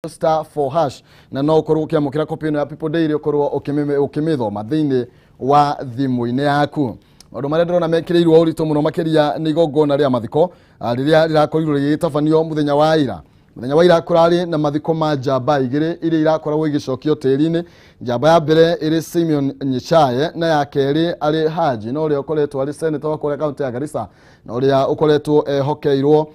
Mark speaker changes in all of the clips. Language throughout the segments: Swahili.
Speaker 1: star 4# na no ukorwo ukiamukira copy ino ya People Daily ukorwo ukimithoma thiini wa thimu-ini yaku. Maundu maria ndirona mekireirwo urito muno makiria ni igongona ria mathiko riria rirakorirwo rigitabanio muthenya wa ira. Muthenya wa ira kurari na mathiko ma njamba igiri iria irakoragwo igicokio tiri-ini. Njamba ya mbere iri Simeon Nyichaye na ya keri ari Haji no ria ukoretwo ari senator wa kuria county ya Garissa no ria ukoretwo hokeirwo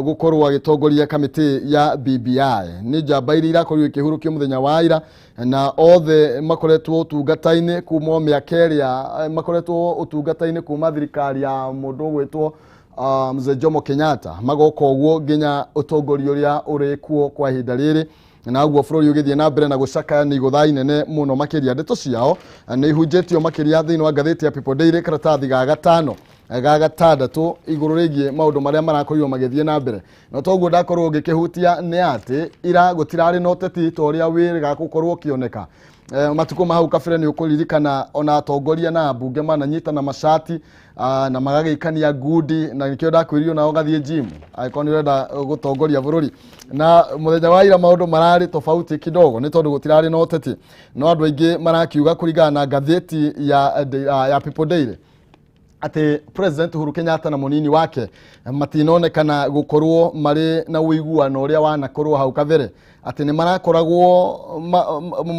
Speaker 1: gukorwo agitongoria kamiti ya BBI. Ni njamba iria irakorirwo ikihurukio muthenya wa ira na othe makoretwo utungata-ini kuma miaka iria makoretwo utungata-ini kuma thirikari ya mundu gwetwo Mzee Jomo Kenyatta magoka uguo nginya utongoria uria urikuo kwa ihinda riri na uguo bururi ugithie na mbere na gucaka ni igutha inene muno makiria ndeto ciao ni ihunjitio makiria thiini wa ngatheti ya People Daily karatathi ga gatano ga gatandatu iguru rigie maundu maria marakorirwo magithie na mbere no toguo ndakorwo ngikihutia ni ati ira gutirari no teti toria wiri ga gukorwo kioneka matuko mahau kabere ni ukuririkana ona atongoria na bunge mananyita na mashati na magagikania gudi na nikio ndakwirio nao gathie gym aikoni renda gutongoria bururi na muthenya wa ira maundu marari tofauti kidogo ni tondu gutirari no teti no andu aingi marakiuga kuringana na ngatheti ya People Daily ati President Uhuru Kenyatta na munini wake matinonekana gukorwo mari na uiguano uria wanakorwo hau kabere ati ni marakoragwo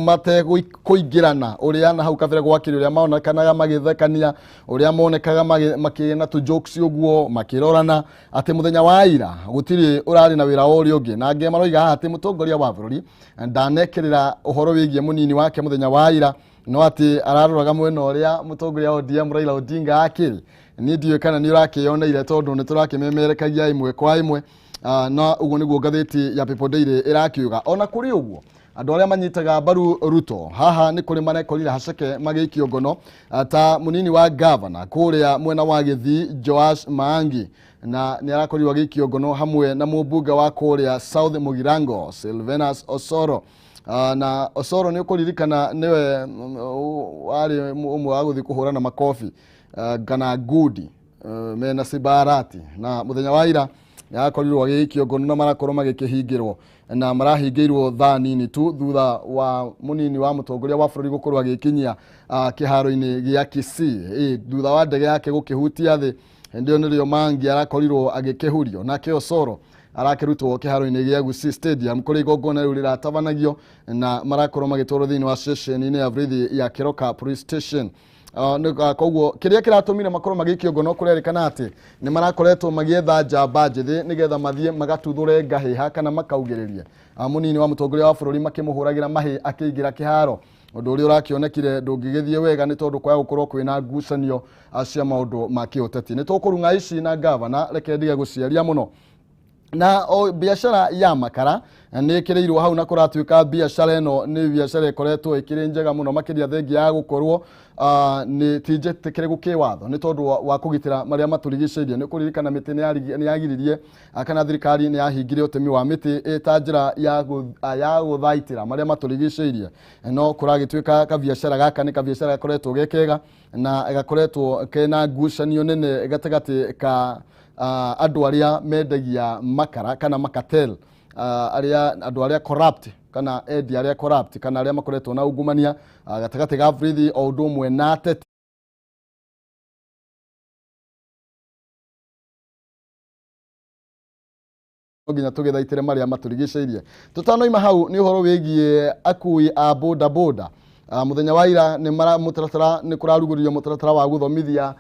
Speaker 1: mate kuingirana uria na hau kabere gwakiri uria maonekanaga magithekania uria monekaga makina tu jokes uguo makirorana ati muthenya wa ira gutiri urari na wira uri ungi na nge maroiga ati mutongoria wa bururi ndanekirira uhoro wigie munini wake muthenya wa ira no ati araroraga mwena uria mutongoria wa ODM Raila Odinga akiri ni ndiwe kana ni urakionera tondu ni turakimemerekagia imwe kwa imwe na uguo niguo ngatheti ya People Daily irakiuga ona kuri uguo andu aria manyitaga baru Ruto haha ni kuri marekorire haceke magikio ngono ta munini wa governor kuria mwena wa Githii Joash Maangi na ni arakorirwo agikio ngono hamwe na mubunge wa kuria South Mugirango Sylvanus Osoro na Osoro ni ukuririkana niwe wari umwe wa guthi kuhurana makofi kana gudi mena sibarati na muthenya wa ira yakorirwo agikio ngono na marakorwo magikihingirwo na marahingirwo thaa nini tu thutha wa munini wa mutongoria wa bururi gukorwo agikinyia kiharo-ini gia Kisii thutha wa ndege yake gukihutia thi ndio nirio Mangi arakorirwo agikihurio na Osoro arakirutwo kiharo-ini gia Gusii Stadium kuri igongona riu riratabanagio na marakorwo magitwaro thiini wa station-ini ya Vrithi ya Kiroka Police Station. Koguo kiria kiratumire makorwo magikio ngono kurerikana ati ni marakoretwo magietha njamba njithi nigetha mathie magatuthure ngahiha kana makaugiririe munini wa mutongoria wa bururi makimuhuragira mahi akiingira kiharo undu uria urakionekire ndungigithie wega ni tondu kwa gukorwo kwina ngucanio cia maundu ma kiuteti ni tukurunga ici na governor reke ndige guciaria muno na biashara ya makara ni kireirwo hau na kuratuika biashara eno ni biashara ikoretwo ikiri njega muno makiria thengi ya gukorwo ni tijetekere gukiwatho ni tondu wa kugitira maria maturigicirie ni kuririkana miti ni yagiririe kana thirikari ni yahingire utemi wa miti ta njira ya guthaitira maria maturigicirie no kuragituika ka biashara gaka ni ka biashara gakoretwo gekega na gakoretwo kena ngucanio nene gatagati ka andu aria mendagia makara kana makatel aria andu aria corrupt kana edi aria corrupt kana aria makoretwo na ungumania gatagati ga Vrithi o undu mwe na tete oginya tugethaitire maria maturigicirie tutanoima hau ni uhoro wigie akui a boda boda muthenya wa ira ni mutaratara ni kuraruguririo mutaratara wa guthomithia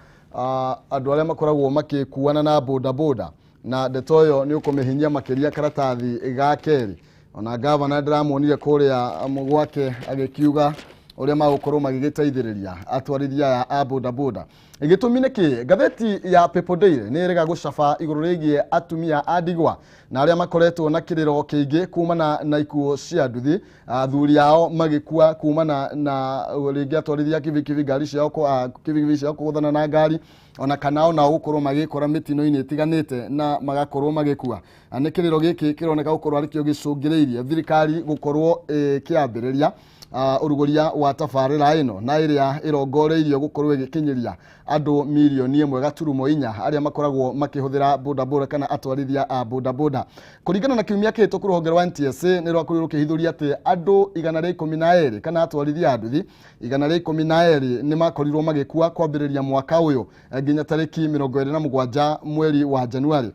Speaker 1: andu aria makoragwo makikuana na boda boda na ndetoyo ni ukumihinyia makiria karatathi ga keri ona governor ndiramuonire kuria mugwake agikiuga uria magukorwo magigiteithiriria atwarithia a boda boda igitumi niki ngatheti ya People Daily ni rega gucaba iguru rigie atumia adigwa na aria makoretwo na kiriro kiingi kumana na ikuo cia nduthi thuri yao magikua kumana na ringi atwarithia kivikivi ngari ciao kivikivi ciao kuthana na ngari ona kana ona gukorwo magikora mitino-ini itiganite na magakorwo magikua ni kiriro giki kironeka gukorwo ari kio gicungireirie thirikari gukorwo kiambiriria uruguria wa tafarira ino na iria irongoreirio gukorwo igikinyiria andũ mirioni 1.4 aria makoragwo makihũthĩra bodaboda kana atwarithia a bodaboda. Kũringana na kiumia kĩhĩtũku rũhonge rwa NTSA nĩ rwakorirwo rũkĩhithũria atĩ andũ 112 kana atwarithia a nduthi 112 nĩ makorirwo magĩkua kwambĩrĩria mwaka ũyũ nginya tarĩki 27 mweri wa Januari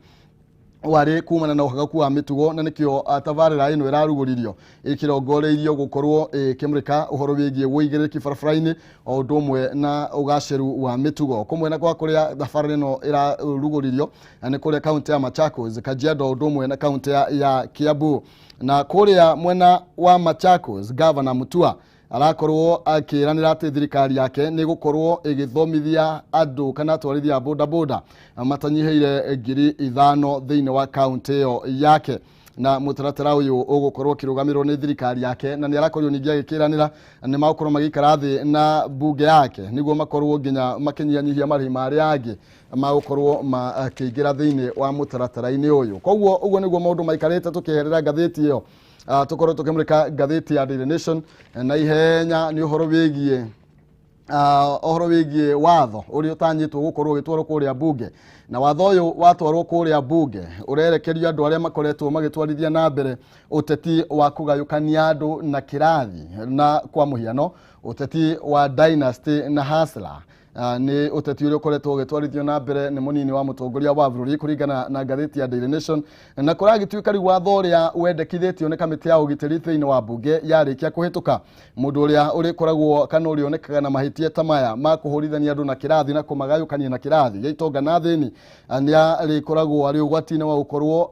Speaker 1: wari kumana na ũhagaku wa mĩtugo, na nĩkĩo tabarĩra ĩno ĩrarugũririo ĩkĩrongoreirio gũkorwo ĩkĩmũrĩka ũhoro wĩgiĩ wũigĩrĩrĩki barabara-inĩ o ũndũ ũmwe na ũgacĩru wa mĩtugo. Kũmwe na kwa kũrĩa thabarĩ ĩno ĩrarugũririo nĩ kũrĩa kaunti ya Machakos, Kajiado o ũndũ ũmwe na kaunti ya Kiambu. Na kũrĩa mwena wa Machakos, Gavana Mutua arakorwo akĩranĩra atĩ thirikari yake nĩ gũkorwo ĩgĩthomithia andũ kana atwarithia a bodaboda matanyihĩire 5,000 thĩinĩ wa kaunti ĩyo yake, na mũtaratara ũyũ ũgũkorwo ũkĩrũgamĩrĩrwo nĩ thirikari yake, na nĩ arakorirwo ningĩ agĩkĩranĩra nĩ magũkorwo magĩikara thĩ na bunge yake nĩguo makorwo nginya makĩnyihanyihia marĩhi marĩa angĩ magũkorwo makĩingĩra thĩinĩ wa mũtaratara-inĩ ũyũ. Koguo ũguo nĩguo maũndũ maikarĩte tũkĩherera ngathĩti ĩyo. Tukorwo tukimulika ngathĩti ya Daily Nation na ihenya nĩ ũhoro wĩgiĩ watho ũrĩa ũtanyĩtwo gũkorwo ũgĩtwarwo kũrĩa bunge, na watho ũyũ watwarwo kũrĩa bunge ũrerekerio andũ arĩa makoretwo magĩtwarithia na mbere ũteti wa kũgayũkania andũ na kĩrathi, na kwa mũhiano ũteti wa Dynasty na Hustler. Ni ũteti ũrĩa ũkoretwo ũgĩtwarithio na mbere nĩ mũnini wa mũtongoria wa bũrũri kũringana na ngathĩti ya Daily Nation, na kũragĩtuĩka rĩu watho ũrĩa wendekithĩtio nĩ kamĩtĩ ya ũgitĩri thĩinĩ wa bunge yarĩkia kũhĩtũka, mũndũ ũrĩa ũrĩkoragwo kana ũrĩa onekaga na mahĩtia ta maya ma kũhũrithania andũ na kĩrathi na kũmagayũkania na kĩrathi gĩa itonga na thĩni nĩ arĩkoragwo arĩ ũgwati-inĩ wa gũkorwo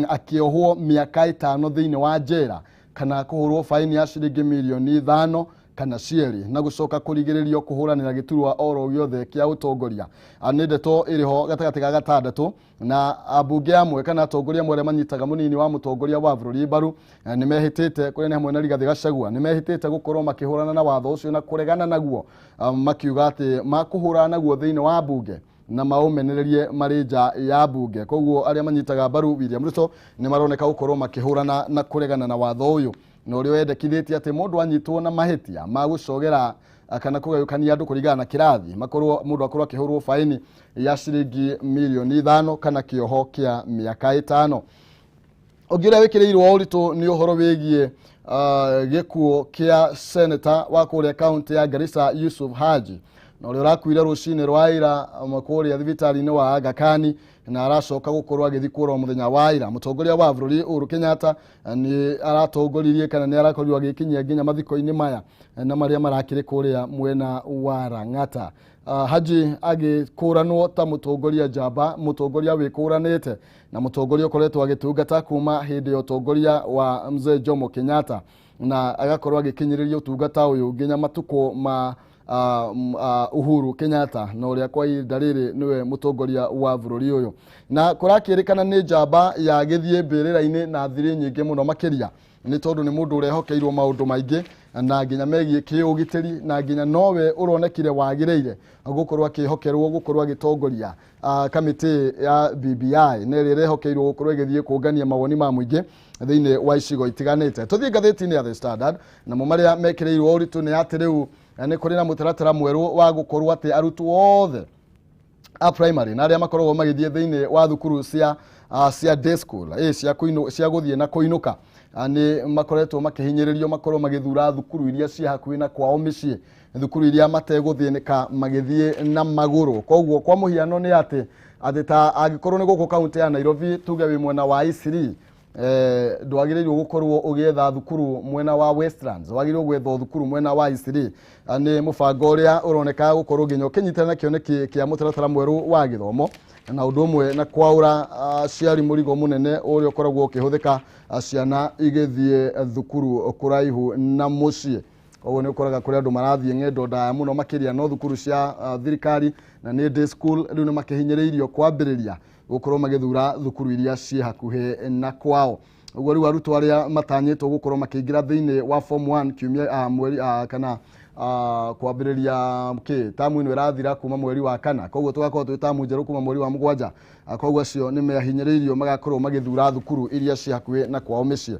Speaker 1: akĩohwo mĩaka 5 thĩinĩ wa njera kana kũhũrwo faini ya ciringi mirioni 5 kana cieri na gucoka kurigiririo kuhuranira giturwa oro giothe kia utongoria. Nĩ ndeto ĩrĩho gatagatĩ ga gatandatũ na abunge amwe kana atongoria amwe arĩa manyitaga mũnini wa mũtongoria wa bũrũri mbaru nĩ mehĩtĩte kũrĩ hamwe na Rigathĩ Gachagua nĩ mehĩtĩte gũkorwo makĩhũrana na watho ũcio na kũregana naguo, makiuga atĩ makũhũrana naguo thĩinĩ wa bunge na maũmenererie marĩ nja ya bunge. Koguo arĩa manyitaga mbaru William Ruto nĩ maroneka gũkorwo makĩhũrana na kũregana na watho ũyũ, na ũrĩa wendekithĩtie atĩ mũndũ anyitwo na mahĩtia ma gũcogera kana kũgayũkania andũ kũringana na kĩrathi mũndũ akorwo akĩhũrwo faini ya ciringi mirioni 5 kana kĩoho kĩa mĩaka 5. Ũngĩ ũrĩa wĩkĩrĩirwo ũritũ nĩ ũhoro wĩgiĩ gĩkuũ kĩa seneta wa kũrĩa kaunti ya Garissa Yusuf Haji, na ũrĩa ũrakuire rũcinĩ rwa ira kũrĩa thibitarĩ-inĩ wa Aga Khan na aracoka gũkorwo agĩthikwo mũthenya wa ira. Mũtongoria wa bũrũri Uhuru Kenyatta nĩ aratongoririe kana nĩ arakorirwo agĩkinyia nginya mathiko-inĩ maya na marĩa marakĩrĩ kũrĩa mwena wa Lang'ata. Haji agĩkũranwo ta mũtongoria njamba, mũtongoria wĩkũranĩte na mũtongoria ũkoretwo agĩtungata kuma hĩndĩ ya ũtongoria wa Mzee Jomo Kenyatta, na agakorwo agĩkinyĩrĩria ũtungata ũyũ nginya matukũ ma Uhuru Kenyatta na ũrĩa kwa ihinda rĩrĩ nĩwe mũtongoria wa bũrũri ũyũ, na kũrakĩrĩkana nĩ njamba ya gĩthiĩ mbĩrĩra-inĩ na thiri nyingĩ mũno makĩria, nĩ tondũ nĩ mũndũ ũrehokeirwo maũndũ maingĩ na nginya megiĩ kĩũgitĩri, na nginya nowe ũronekire wagĩrĩire gũkorwo akĩhokerwo gũkorwo agĩtongoria kamĩtĩ ya BBI na ĩrĩa ĩrehokeirwo gũkorwo ĩgĩthiĩ kũngania mawoni ma mũingĩ thĩinĩ wa icigo itiganĩte. Tũthiĩ ngathĩti-inĩ ya The Standard, namo marĩa mekĩrĩirwo ũritũ nĩ atĩ rĩu nĩ kũrĩ na mũtaratara mwerũ wa gũkorwo atĩ arutwo othe a primary na arĩa makoragwo magĩthiĩ thĩinĩ wa thukuru cia day school cia gũthiĩ na kũinũka nĩ makoretwo makĩhinyĩrĩrio makorwo magĩthura thukuru iria cia hakuhĩ na kwao mĩciĩ, thukuru iria mategũthĩnĩka magĩthiĩ na magũrũ. Koguo kwa mũhiano nĩ atĩ ta angĩkorwo nĩ gũkũ kaunti ya Nairobi tuge wĩ mwena wa Isiri, ndwagĩrĩirwo gũkorwo ũgĩetha thukuru mwena wa Westlands, wagĩrĩirwo gwetha thukuru mwena wa Isiri. Nĩ mũbango ũrĩa ũroneka gũkorwo nginya ũkĩnyitana na kĩoneki kĩa mũtaratara mwerũ wa gĩthomo, na ũndũ ũmwe na kwaura ciari mũrigo mũnene ũrĩa ũkoragwo ũkĩhũthĩka ciana igĩthiĩ thukuru kũraihu na mũciĩ. Koguo nĩ ũkoraga kũrĩ andũ marathiĩ ng'endo ndaya mũno makĩria no thukuru cia thirikari na nĩ day school rĩu nĩ makĩhinyĩrĩirio kwambĩrĩria gũkorwo magĩthura thukuru iria ciĩ hakuhĩ na kwao. Ũguo rĩu arutwo arĩa matanyĩtwo gũkorwo makĩingĩra thĩinĩ wa form 1 kiumia mweri kana kwambĩrĩria tamu ĩno ĩrathira kuma mweri wa kana, koguo tũgakorwo twĩ tamu njerũ kuma mweri wa mũgwanja. Koguo acio nĩ mehinyĩrĩirio magakorwo magĩthura thukuru iria ciĩ hakuhĩ na kwao mĩciĩ.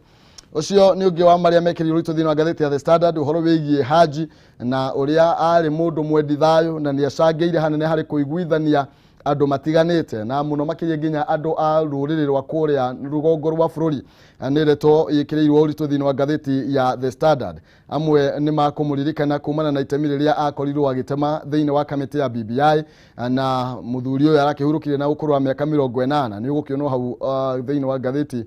Speaker 1: ucio ni ungi wa maria mekiri rito thina gatheti ya The Standard uhoro wigie Haji na uria ari mundu mwendi thayo na ni acangeire hanene hari kuiguithania andu matiganite na muno makirie nginya andu a ruriri rwa kuria rugongo rwa bururi nireto ikirirwo urito thina gatheti ya The Standard amwe ni makumuririkana kumana na itemi riria akorirwo agitema thini wa kamiti ya BBI na muthuri uyu arakihurukire na ukuru wa miaka 80 ni ugukionwo hau thini wa gatheti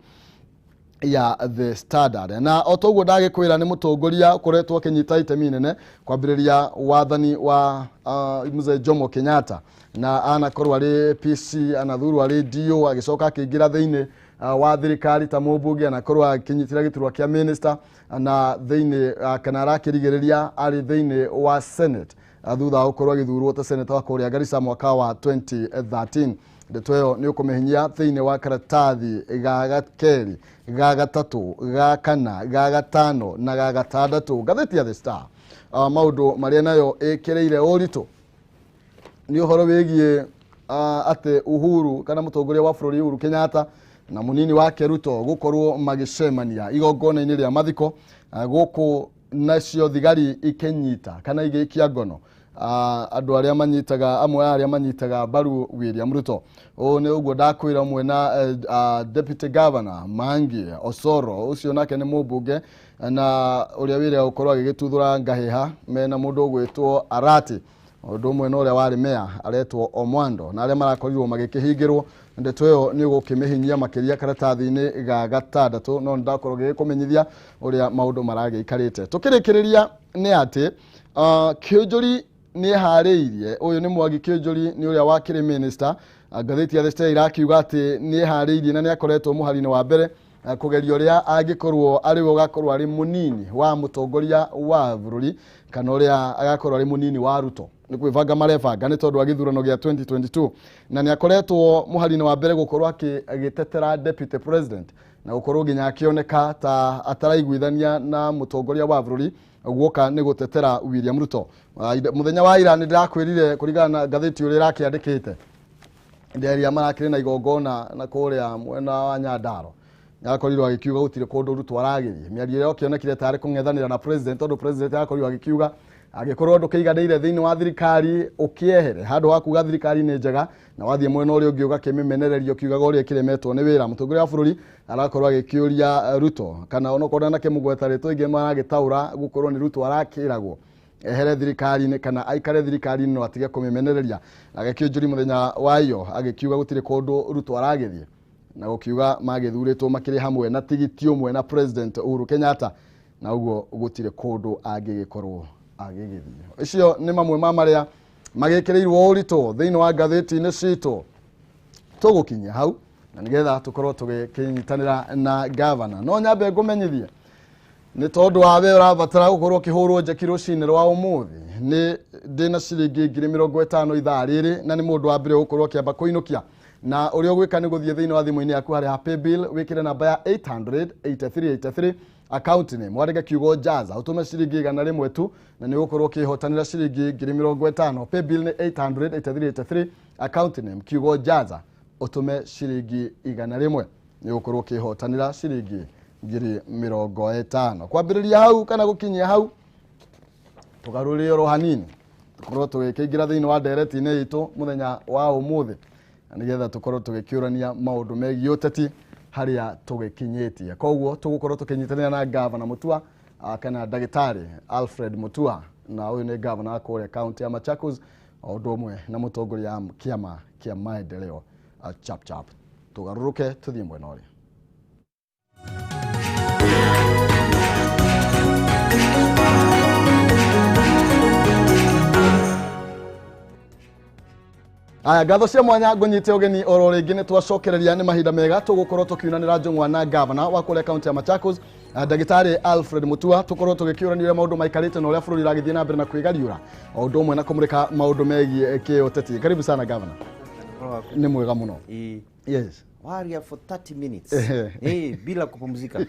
Speaker 1: ya The Standard na otoguo ndagikwira ni mutongoria kuretwo kinyita itemi nene kwambiriria wathani wa Mzee Jomo Kenyatta na anakorwo ari PC anathuru ari DO agicoka akiingira thini wa thirikari ta mubunge anakorwo akinyitira giturwa kia minister na thini kana arakirigiriria ari thini wa Senate thutha ukorwo agithurwo ta senator wa kuria Garissa mwaka wa 2013 ndeto yo ni ukumehinyia thini wa karatathi ga keri ga gatatu ga kana ga gatano na ga gatandatu gatheti ya The Star maundu maria nayo ekereire urito ni uhoro wigie ate Uhuru kana mutongoria wa bururi Uhuru Kenyatta na munini wake Ruto gukorwo magicemania igongona-ini ria mathiko guku nacio thigari ikenyita kana igikia ngono andu aria manyitaga amwe aria manyitaga baru William Ruto o ne ugo ndakwira mwe na deputy governor Mangi Osoro ucio nake ni mubunge na uria wire ukorwo agigituthura ngahiha mena mundu ugwitwo Arati undu mwe no uria wari meya aretwo Omwando na aria marakorirwo magikihingirwo ndeto yo ni ugukimihinyia makiria karatathi-ini ga gatandatu no ndakorwo gikumenyithia uria maundu maragiikarite tukirikiriria ni ati Kionjuri ni hariirie uyu ni Mwangi Kionjuri ni uria wakiri minister gatheti ya The Star irakiuga ati ni hariirie na ni akoretwo muharine wa mbere kugeria uria angikorwo ari we gakorwo ari munini wa mutongoria wa bururi kana uria agakorwo ari munini wa Ruto ni kwivanga marevanga ni tondu agithurano gia 2022 na ni akoretwo muharine wa mbere gukorwo agitetera deputy president na gukorwo nginya akioneka ta ataraiguithania na mutongoria wa bururi guoka ni gutetera William Ruto muthenya wa ira ni ndirakwirire kurigana na gatheti uria rakiandikite nderia marakire na igongona na kuria mwena wa Nyandaro yakorirwo agikiuga gutire kundu Ruto aragirie miario yo kionekire tare kungethanira na president tondu president yakorirwo agikiuga agikorwo ndu kiiganire thini wa thirikari ukiehere handu ha kuga thirikari ni njega na wathie mwena uria ungi ugakimenererio kiugaga uria kiremetwo ni wira mutongoria wa bururi arakorwo agikiuria Ruto kana onokorwo na kimugwetaritwo ingi maragitaura gukorwo ni Ruto arakiragwo ehere thirikari-ini kana aikare thirikari-ini no atige kumimenereria agakionjuri muthenya wayo agikiuga gutire kundu Ruto aragithie na gukiuga magithuritwo makiri hamwe na tigiti umwe na president Uhuru Kenyatta na uguo gutire kundu angigikorwo agigithio icio ni mamwe ma maria magikirirwo urito thini wa gatheti-ini citu tugukinya hau na nigetha tukorwo tugikinyitanira na governor no nyambe ngumenyithie ni tondu wa we urabatara gukorwo kihurwo njeki rucini rwa umuthi ni ndina ciringi 50 ithaa riri na ni mundu wa mbere gukorwo kiamba kuinukia na uria gwika ni guthie thini wa thimu-ini yaku hari pay bill wikire namba ya 800-8383 account name wandike kiugo jaza utume ciringi 100 tu na ni gukorwo kihotanira ciringi 50 pay bill ni 800-8383 account name kiugo jaza utume ciringi 100 ni gukorwo kihotanira ciringi 50 kwambiriria hau kana gukinyia hau tugarurire ro hanini tukorwo tugikingira thini wa direct-ini itu muthenya wa umuthi nigetha tukorwo tugikiurania maundu megie uteti haria tugikinyitie koguo tugukorwo tukinyitanira na governor Mutua kana Dagitari Alfred Mutua na uyu ni governor wa kuria county ya Machakos undu umwe na mutongoria kiama kia maendeleo chap chap tugaruruke tuthie mwena uria aya gatho cia mwanya ngunyite ugeni oro ringi ni twacokereria ni mahinda mega tugukorwo tukiunanira njungwa na governor wa kuria county ya Machakos Dagitari Alfred Mutua tukorwo tugikiuranira maundu maikarite na uria bururi ragithie na mbere na kwigariura undu umwe na kumurika maundu megie kiuteti. Karibu sana governor. Ni mwega muno. Yes.
Speaker 2: Waria for 30 minutes. Bila kupumzika.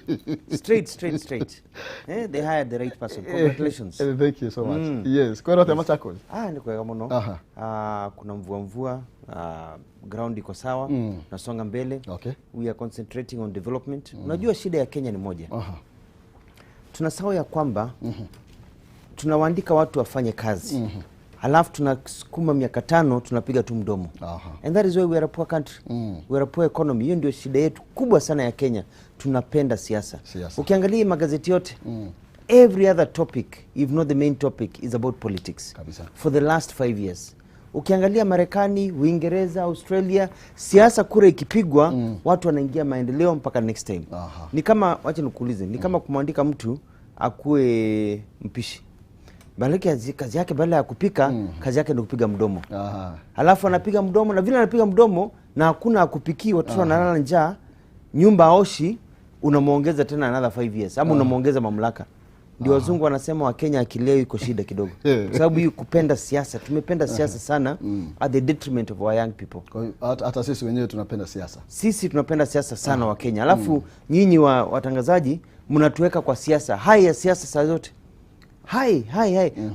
Speaker 2: Straight. They hired the right person. Congratulations.
Speaker 1: Thank you so much. Yes. Kwa rote Machakos.
Speaker 2: Ni kwega muno. Kuna mvua, ground iko sawa, nasonga mbele.
Speaker 1: Okay.
Speaker 2: We are concentrating on development. Unajua shida ya Kenya ni moja. tunasahau ya kwamba tunawaandika watu wafanye kazi. Halafu tunasukuma miaka 5 tunapiga tu mdomo. And that is why we are a poor country. We are a poor economy. Hiyo ndio shida yetu kubwa sana ya Kenya. Tunapenda siasa. Ukiangalia magazeti yote, every other topic, if not the main topic, is about politics.
Speaker 1: Kabisa.
Speaker 2: For the last 5 years. Ukiangalia Marekani, Uingereza, Australia, siasa kura ikipigwa, watu wanaingia maendeleo mpaka next time. Ni kama, wacha nikuulize, ni kama kumwandika mtu akue mpishi. Balaki kazi yake badala ya kupika, kazi yake ni kupiga mdomo. Halafu anapiga mdomo, na vile anapiga mdomo na hakuna akupikia, watoto wanalala njaa, nyumba aoshi, unamuongeza tena another 5 years. Ama unamuongeza mamlaka. Ndio wazungu wanasema wa Kenya akileo iko shida kidogo. Sababu hii kupenda siasa, tumependa siasa sana at the detriment of our young people.
Speaker 1: Hata sisi wenyewe tunapenda siasa.
Speaker 2: Sisi tunapenda siasa sana wa Kenya. Alafu nyinyi watangazaji mnatuweka kwa siasa. Hai ya siasa saa zote. Hai.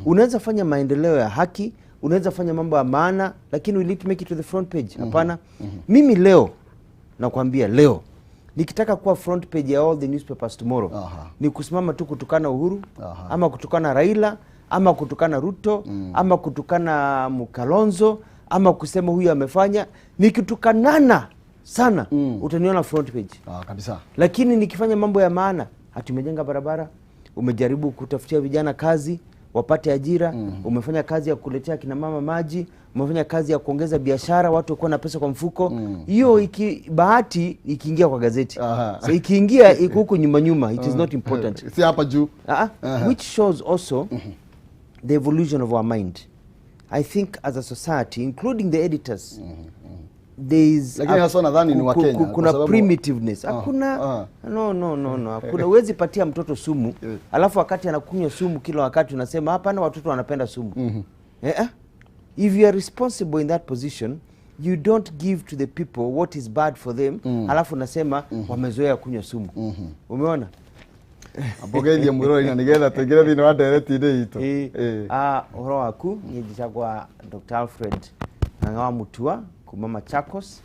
Speaker 2: Unaweza fanya maendeleo ya haki, unaweza fanya mambo ya maana, lakini will it make it to the front page? Hapana. Mimi leo nakwambia leo nikitaka kuwa front page ya all the newspapers tomorrow, ni kusimama tu kutukana Uhuru, ama kutukana Raila, ama kutukana Ruto, ama kutukana Mukalonzo, ama kusema huyu amefanya, nikitukanana sana utaniona front page.
Speaker 1: Kabisa.
Speaker 2: Lakini nikifanya mambo ya maana, hatumejenga barabara, umejaribu kutafutia vijana kazi wapate ajira, umefanya kazi ya kuletea kina mama maji, umefanya kazi ya kuongeza biashara, watu wakuwa na pesa kwa mfuko. Hiyo bahati ikiingia kwa gazeti. So ikiingia iko huko nyuma, it is not important.
Speaker 1: Si hapa juu.
Speaker 2: Which shows also the evolution of our mind. I think as a society, including the editors, there is kuna primitiveness. Hakuna hakuna. Huwezi patia mtoto sumu, alafu wakati anakunywa sumu kila wakati unasema hapana watoto wanapenda sumu. If you are responsible in that position, you don't give to the people what is bad for them, alafu unasema wamezoea kunywa sumu. Umeona?
Speaker 1: Apogeithia mwiro ina nigetha tuingire thini wa direct-ine itu.
Speaker 2: Horo waku ni jitagwa Dr. Alfred Mutua kwa Machakos.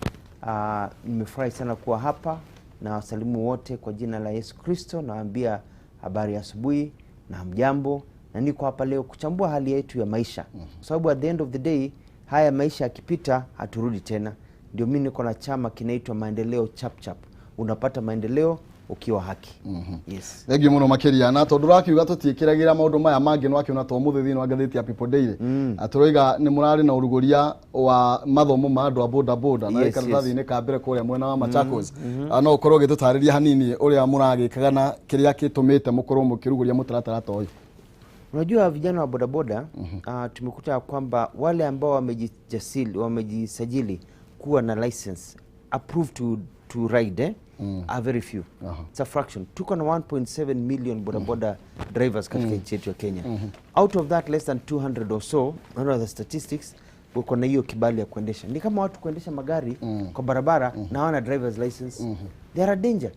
Speaker 2: Nimefurahi sana kuwa hapa na wasalimu wote kwa jina la Yesu Kristo. Nawaambia habari ya asubuhi na mjambo, na niko hapa leo kuchambua hali yetu ya maisha. Kwa sababu at the end of the day haya maisha yakipita haturudi tena. Ndio mimi niko na chama kinaitwa Maendeleo Chap. Unapata maendeleo ukiwa haki. Yes.
Speaker 1: Thegi muno makiria na tondu rakiuga tutiikiragira maundu maya mangi no akiuna to muthe thini wa gatheti ya People Daily. Aturoiga ni murari na uruguria wa mathomo ma andu a boda na karatathi-ini ka mbere kuria mwena wa Machakos. No ukorwo gitutariria hanini uria muragikaga na kiria kitumite mukorwo mukiruguria mutaratara to uyu.
Speaker 2: Unajua vijana wa bodaboda tumekuta kwamba wale ambao wamejisajili kuwa na license approved to ride are very few. It's a fraction. Tuko na 1.7 million bodaboda drivers katika nchi yetu ya Kenya. Out of that less than 200 or so, under the statistics, wako na hiyo kibali ya kuendesha. Ni kama watu kuendesha magari kwa barabara na hawana driver's license. They are a danger.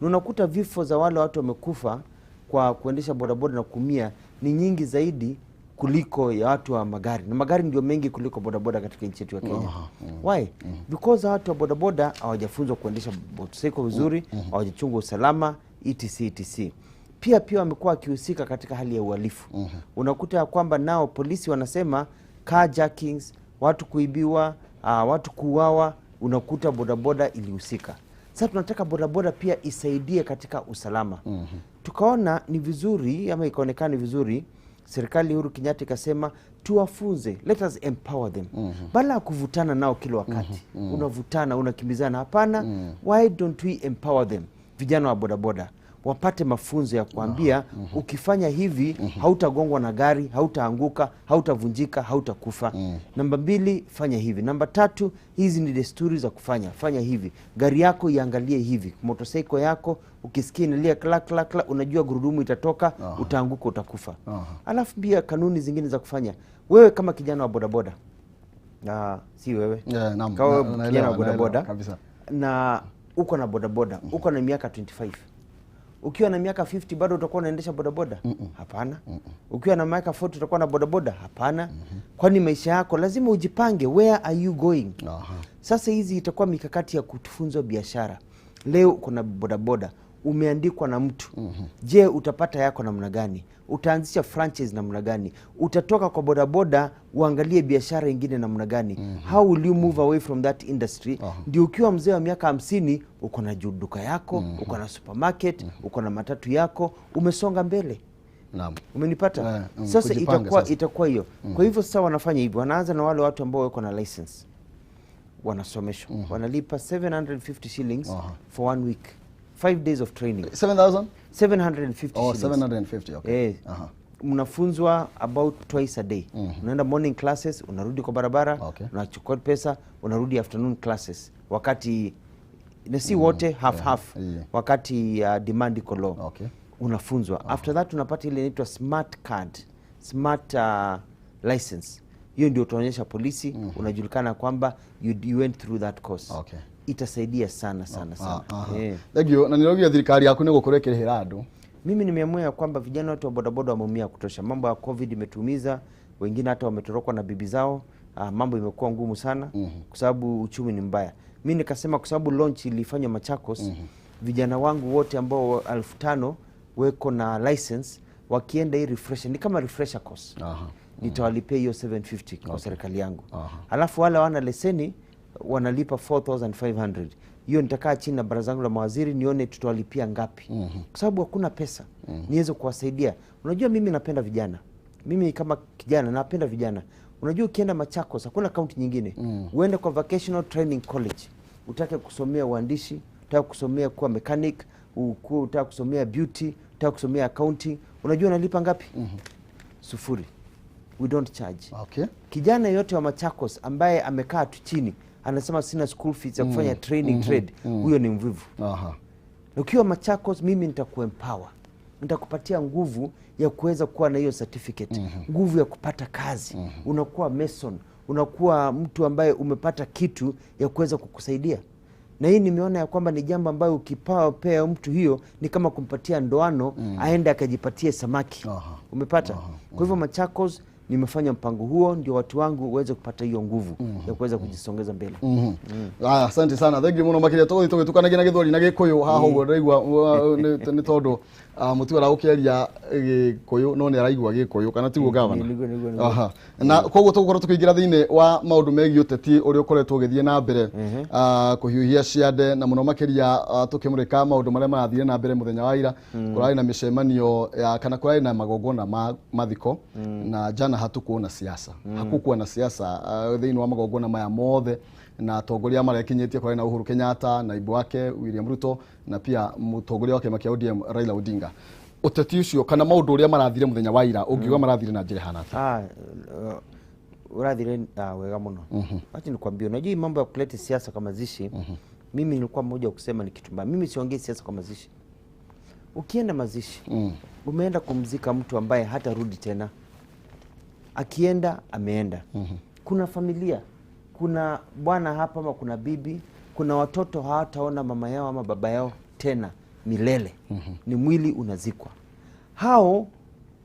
Speaker 2: Unakuta vifo za wale watu wamekufa kwa kuendesha bodaboda na kumia ni nyingi zaidi kuliko ya watu wa magari. Na magari ndio mengi kuliko bodaboda katika nchi yetu ya Kenya. Why? Because watu wa bodaboda hawajafunzwa kuendesha motorcycle vizuri, hawajachunga usalama, etc. Pia wamekuwa wakihusika katika hali ya uhalifu. Unakuta ya kwamba nao polisi wanasema carjackings, watu kuibiwa, watu kuuawa, unakuta bodaboda ilihusika. Sasa tunataka bodaboda pia isaidie katika usalama. Tukaona ni vizuri ama ikaonekana vizuri, serikali Uhuru Kenyatta ikasema tuwafunze, let us empower them. Bala kuvutana nao kila wakati. Unavutana, unakimbizana, hapana. Why don't we empower them? Vijana wa bodaboda wapate mafunzo ya kuambia ukifanya hivi hautagongwa na gari, hautaanguka, hautavunjika, hautakufa. Namba 2, fanya hivi. Namba 3, hizi ni desturi za kufanya. Fanya hivi. Gari yako iangalie hivi. Motorcycle yako ukisikia inalia klak, unajua gurudumu itatoka, utaanguka, utakufa. Alafu pia kanuni zingine za kufanya. Wewe kama kijana wa bodaboda, si wewe. Kama kijana wa bodaboda kabisa. Na uko na bodaboda, uko na miaka 25. Ukiwa na miaka 50 bado utakuwa unaendesha bodaboda? Hapana. Ukiwa na miaka 40 utakuwa na bodaboda? Hapana. Kwani maisha yako lazima ujipange, where are you going? Sasa hizi itakuwa mikakati ya kutufunza biashara. Leo uko na bodaboda, umeandikwa na mtu. Je, utapata yako namna gani? Utaanzisha franchise namna gani? Utatoka kwa bodaboda uangalie biashara nyingine namna gani? How will you move away from that industry? Ndio ukiwa mzee wa miaka 50 uko na duka yako, uko na supermarket, uko na matatu yako, umesonga mbele.
Speaker 1: Naam.
Speaker 2: Umenipata? Sasa itakuwa hiyo. Kwa hivyo sasa wanafanya hivyo. Wanaanza na wale watu ambao wako na license. Wanasomeshwa. Wanalipa 750 shillings for 1 week. 5 days of training.
Speaker 1: 7,000?
Speaker 2: 750 shillings.
Speaker 1: 750, okay.
Speaker 2: Mnafunzwa about twice a day. Unaenda morning classes, unarudi kwa barabara, unachukua pesa, unarudi afternoon classes. Wakati na si wote half. Wakati demand iko low.
Speaker 1: Okay.
Speaker 2: Unafunzwa. After that unapata ile inaitwa smart card. Smart license. Hiyo ndio utaonyesha polisi, unajulikana kwamba you went through that course.
Speaker 1: Okay.
Speaker 2: Itasaidia sana.
Speaker 1: Legio, na nirogia thirikari yaku ni gukurekerera andu.
Speaker 2: Mimi nimeamua kwamba vijana wote wa bodaboda wameumia kutosha. Mambo ya COVID imetumiza, wengine hata wametorokwa na bibi zao. Mambo imekuwa ngumu sana kwa sababu uchumi ni mbaya. Mimi nikasema kwa sababu launch ilifanywa Machakos, vijana wangu wote ambao 1500 weko na license wakienda hii refresher, ni kama refresher course. Nitawalipia hiyo 750 kwa serikali yangu. Alafu wale wana leseni wanalipa 4500. Hiyo nitakaa chini na baraza langu la mawaziri nione tutawalipia ngapi. Kwa sababu hakuna pesa. Niweze kuwasaidia. Unajua mimi napenda vijana. Mimi kama kijana napenda vijana. Unajua ukienda Machakos hakuna kaunti nyingine. Uende kwa vocational training college. Utake kusomea uandishi, utake kusomea kuwa mechanic, utake kusomea beauty, utake kusomea accounting. Unajua unalipa ngapi? Sufuri. We don't charge.
Speaker 1: Okay.
Speaker 2: Kijana yote wa Machakos ambaye amekaa tu chini anasema sina school fees ya kufanya training trade, huyo ni mvivu. Ukiwa Machakos mimi nitakuempower. Nitakupatia nguvu ya kuweza kuwa na hiyo certificate, nguvu ya kupata kazi. Unakuwa mason, unakuwa mtu ambaye umepata kitu ya kuweza kukusaidia. Na hii nimeona ya kwamba ni jambo ambayo ukipea mtu hiyo ni kama kumpatia ndoano aende akajipatie samaki. Umepata? Kwa hivyo Machakos nimefanya mpango huo ndio watu wangu uweze kupata hiyo nguvu ya kuweza kujisongeza mbele.
Speaker 1: Asante sana. Thank you muno makiria tugitukanagia na githori na gikuyu haha uguo ndaigua ni tondu Mutua raukiaria gikuyu no ni araigua gikuyu kana tiguo gavana. Na koguo tugukorwo tukiingira thiini wa maundu megi uteti uri ukoretwo ugithie na mbere kuhiuhia ciande na muno makiria tukimurika maundu maria marathire na mbere muthenya wa ira kurari na micemanio kana kurari na magongona mathiko na jana hatukuona siasa. Hakukuwa na siasa thiini wa magongona maya mothe na atongoria marekinyitie kwa na Uhuru Kenyatta na ibu wake William Ruto na pia mutongoria wake makia ODM Raila Odinga. Uteti ucio kana maundu uria marathire muthenya wa ira ungiuga marathire na njira hana
Speaker 2: urathire wega muno. Acha nikwambie, unajua mambo ya kuleta siasa kama mazishi, mimi nilikuwa mmoja wa kusema ni kitu mbaya. Mimi siongei siasa kama mazishi. Ukienda mazishi, umeenda kumzika mtu ambaye hata rudi tena. Akienda ameenda. Kuna familia, kuna bwana hapa ama kuna bibi, kuna watoto hawataona mama yao ama baba yao tena milele. Ni mwili unazikwa. Hao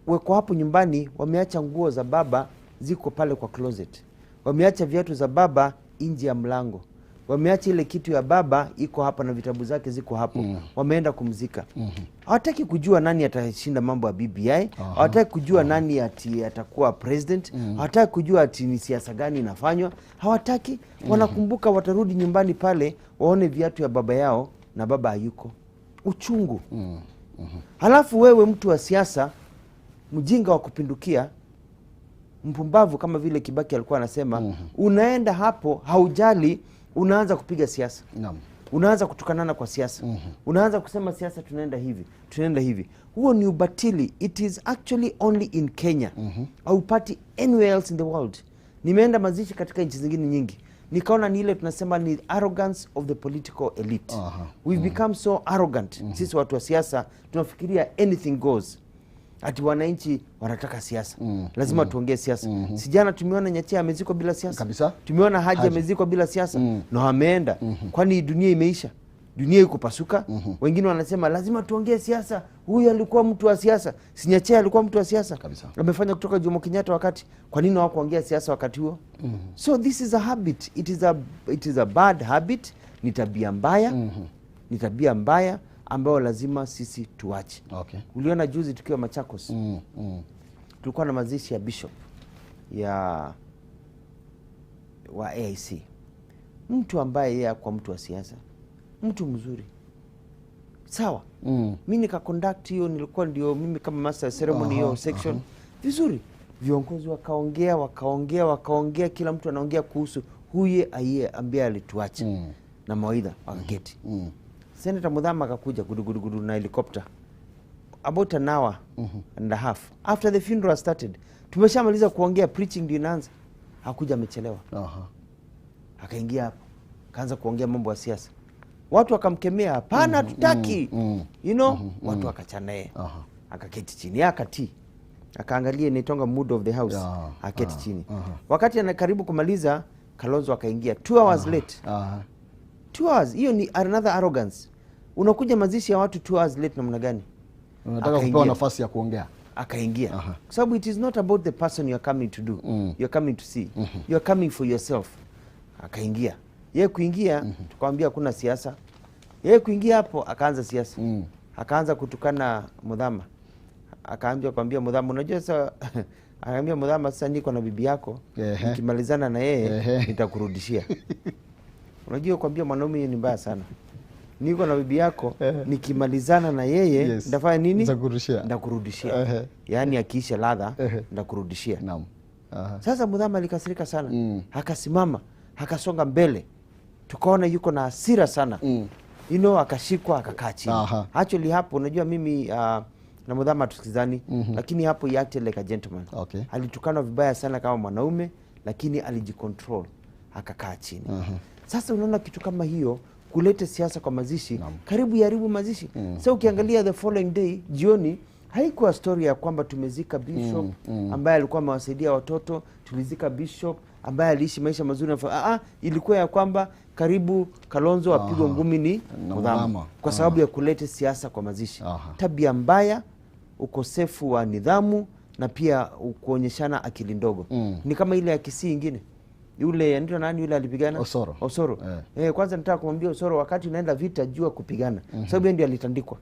Speaker 2: weko hapo nyumbani wameacha nguo za baba ziko pale kwa closet. Wameacha viatu za baba nje ya mlango. Wameacha ile kitu ya baba iko hapa na vitabu zake ziko hapo. Wameenda kumzika. Hawataki kujua nani atashinda mambo ya BBI. Hawataki kujua nani atakuwa president. Hawataki kujua ati ni siasa gani inafanywa. Hawataki. Wanakumbuka watarudi nyumbani pale waone viatu ya baba yao na baba hayuko. Uchungu. Halafu wewe mtu wa siasa, mjinga wa kupindukia, mpumbavu kama vile Kibaki alikuwa anasema, unaenda hapo haujali, unaanza kupiga siasa. Unaanza kutukanana kwa siasa. Unaanza kusema siasa tunaenda hivi. Huo ni ubatili. It is actually only in Kenya. Haupati anywhere else in the world. Nimeenda mazishi katika nchi zingine nyingi. Nikaona ni ile tunasema ni arrogance of the political elite. We've become so arrogant. Sisi watu wa siasa tunafikiria anything goes. Ati wananchi wanataka siasa. Lazima tuongee siasa. Sijana tumeona Nyatia amezikwa bila siasa.
Speaker 1: Kabisa.
Speaker 2: Tumeona Haji amezikwa bila siasa. Na ameenda. Kwani dunia imeisha? Dunia iko pasuka. Wengine wanasema lazima tuongee siasa. Huyu alikuwa mtu wa siasa. Si Nyatia alikuwa mtu wa siasa. Amefanya kutoka Jomo Kenyatta wakati. Kwa nini hawakuongea siasa wakati huo? So this is a habit. It is a bad habit. Ni tabia mbaya. Ni tabia mbaya. ambao lazima sisi tuache.
Speaker 1: Okay.
Speaker 2: Uliona juzi tukiwa Machakos. Tulikuwa na mazishi ya bishop wa AIC. Mtu ambaye yeye kwa mtu wa siasa. Mtu mzuri. Sawa. Mimi nikaconduct hiyo, nilikuwa ndio mimi kama master ceremony hiyo section. Vizuri. Viongozi wakaongea, kila mtu anaongea kuhusu huye ambaye alituacha na mawaidha wakaketi. Senator Muthama akakuja gudu na helicopter. About an hour and a half after the funeral started. Tumeshamaliza kuongea, preaching ndio inaanza. Hakuja, amechelewa. Akaingia hapo. Kaanza kuongea mambo ya siasa. Watu wakamkemea, hapana tutaki. You know, watu wakachana yeye. Akaketi chini, akatii. Akaangalia inaitwa mood of the house. Akaketi chini. Wakati anakaribu kumaliza, Kalonzo akaingia 2 hours late. 2 hours, hiyo ni another arrogance. Unakuja mazishi ya watu 2 hours late namna gani?
Speaker 1: Unataka kupewa nafasi ya kuongea.
Speaker 2: Akaingia. Kwa sababu it is not about the person you are coming to do. You are coming to see. You are coming for yourself. Akaingia. Yeye kuingia, tukamwambia kuna siasa. Yeye kuingia hapo akaanza siasa. Akaanza kutukana Muthama. Akaambia Muthama, unajua sasa akaambia Muthama, sasa niko na bibi yako, nikimalizana na yeye nitakurudishia. Unajua kwambia mwanaume ni mbaya sana. Niko na bibi yako, nikimalizana na yeye nitafanya nini? Nitakurudishia. Yaani akiisha ladha nitakurudishia.
Speaker 1: Naam.
Speaker 2: Sasa Muthama alikasirika sana. Akasimama, akasonga mbele. Tukaona yuko na hasira sana. You know, akashikwa akakaa chini. Actually hapo unajua mimi na Muthama tusikizani, lakini hapo he acted like a gentleman. Alitukana vibaya sana kama mwanaume, lakini alijicontrol, akakaa chini. Sasa unaona kitu kama hiyo kuleta siasa kwa mazishi, karibu yaribu mazishi. Sasa ukiangalia the following day jioni, haikuwa story ya kwamba tumezika bishop ambaye alikuwa amewasaidia watoto, tulizika bishop ambaye aliishi maisha mazuri. Ilikuwa ya kwamba karibu Kalonzo apigwe ngumi ni Muthama kwa sababu ya kuleta siasa kwa mazishi. Tabia mbaya, ukosefu wa nidhamu na pia kuonyeshana akili ndogo. Ni kama ile ya Kisii ingine. Yule ndio nani yule alipigana? Osoro. Kwanza nataka kumwambia Osoro, wakati unaenda vita jua kupigana. Sababu ndio alitandikwa.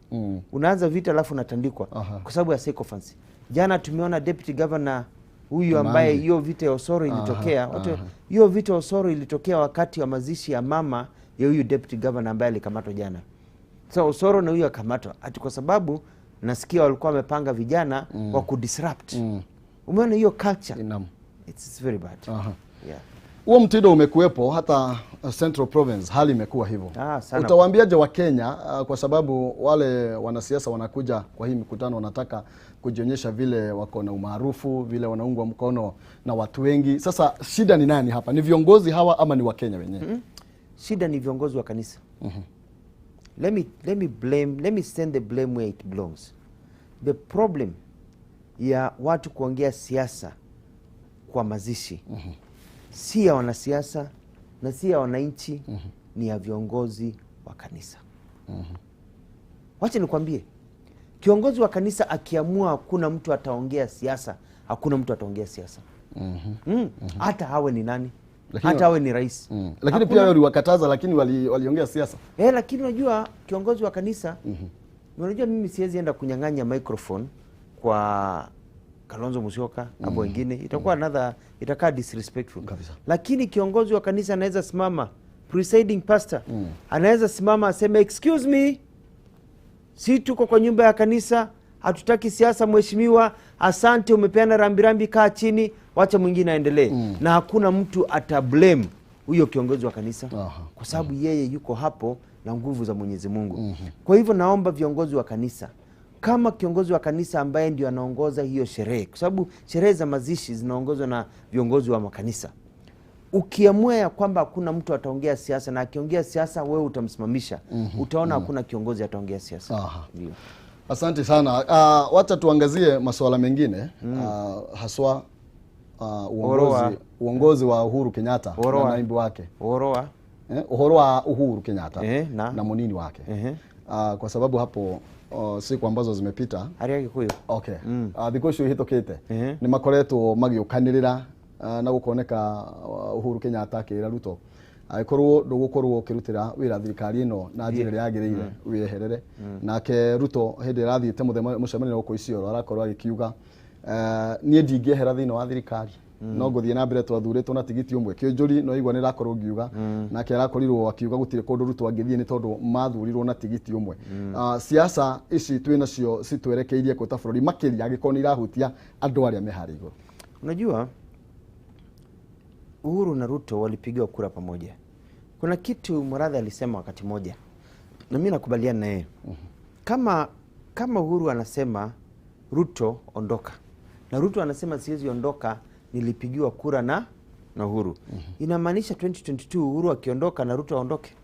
Speaker 2: Unaanza vita alafu unatandikwa kwa sababu ya sycophants. Jana tumeona deputy governor huyu ambaye hiyo vita ya Osoro ilitokea. Hiyo vita ya Osoro ilitokea wakati wa mazishi ya mama ya huyu deputy governor ambaye alikamatwa jana. So Osoro na huyu akamatwa ati kwa sababu nasikia walikuwa wamepanga vijana wa kudisrupt. Umeona hiyo culture? It's very bad.
Speaker 1: Huo mtindo umekuwepo hata Central Province, hali imekuwa hivyo. Utawaambiaje wa Kenya kwa sababu wale wanasiasa wanakuja kwa hii mikutano wanataka kujionyesha vile wako na umaarufu, vile wanaungwa mkono na watu wengi. Sasa shida ni nani hapa? Ni viongozi hawa ama ni wa Kenya wenyewe?
Speaker 2: Shida ni viongozi wa kanisa. Let me send the blame where it belongs. The problem ya watu kuongea siasa kwa mazishi si ya wanasiasa na si ya wananchi, ni ya viongozi wa kanisa. Wacha nikwambie, kiongozi wa kanisa akiamua hakuna mtu ataongea siasa, hakuna mtu ataongea siasa. Hata hawe ni nani? Hata hawe ni rais.
Speaker 1: Lakini pia waliwakataza, lakini waliongea siasa.
Speaker 2: Lakini unajua kiongozi wa kanisa, unajua mimi siwezi enda kunyang'anya microphone kwa Kalonzo Musyoka hapo wengine, itakaa disrespectful kabisa. Lakini kiongozi wa kanisa anaweza simama, presiding pastor anaweza simama aseme, excuse me, si tuko kwa nyumba ya kanisa, hatutaki siasa mheshimiwa, asante umepeana rambirambi, kaa chini, wacha mwingine aendelee. Na hakuna mtu atablame huyo kiongozi wa kanisa kwa sababu yeye yuko hapo na nguvu za Mwenyezi Mungu. Kwa hivyo naomba viongozi wa kanisa, kama kiongozi wa kanisa ambaye ndio anaongoza hiyo sherehe, kwa sababu sherehe za mazishi zinaongozwa na viongozi wa makanisa, ukiamua ya kwamba hakuna mtu ataongea siasa, na akiongea siasa wewe utamsimamisha, utaona hakuna kiongozi ataongea siasa.
Speaker 1: Asante sana. Wacha tuangazie masuala mengine, haswa uongozi wa Uhuru Kenyatta na naibu wake. Uhuru wa Uhuru Kenyatta na munini wake. Kwa sababu hapo siku ambazo zimepita thikũ icio ihĩtũkĩte nĩ makoretwo magĩũkanĩrĩra na gũkoneka Uhuru Kenyatta akĩra Ruto aikorwo ndugukorwo ukirutira wira thirikari ino na njira yagirire wiherere nake Ruto hindi rathiite mucemanio uko Isiolo arakorwo agikiuga nie ndingehera thiini wa thirikari no guthie na mbere twathuritwo na tigiti umwe kinjuri no igwa nirakorwo ngiuga nake arakorirwo akiuga gutire kundu Ruto angithie ni tondu mathurirwo na tigiti umwe siasa ici twina cio citwerekeirie kwita bururi makiria gikoni irahutia andu aria mehari iguru.
Speaker 2: Unajua Uhuru na Ruto walipigiwa kura pamoja. Kuna kitu Murathe alisema wakati moja na mimi nakubaliana na yeye. Kama Uhuru anasema Ruto ondoka na Ruto anasema siwezi ondoka, nilipigiwa kura na Uhuru. Inamaanisha 2022 Uhuru akiondoka na Ruto aondoke.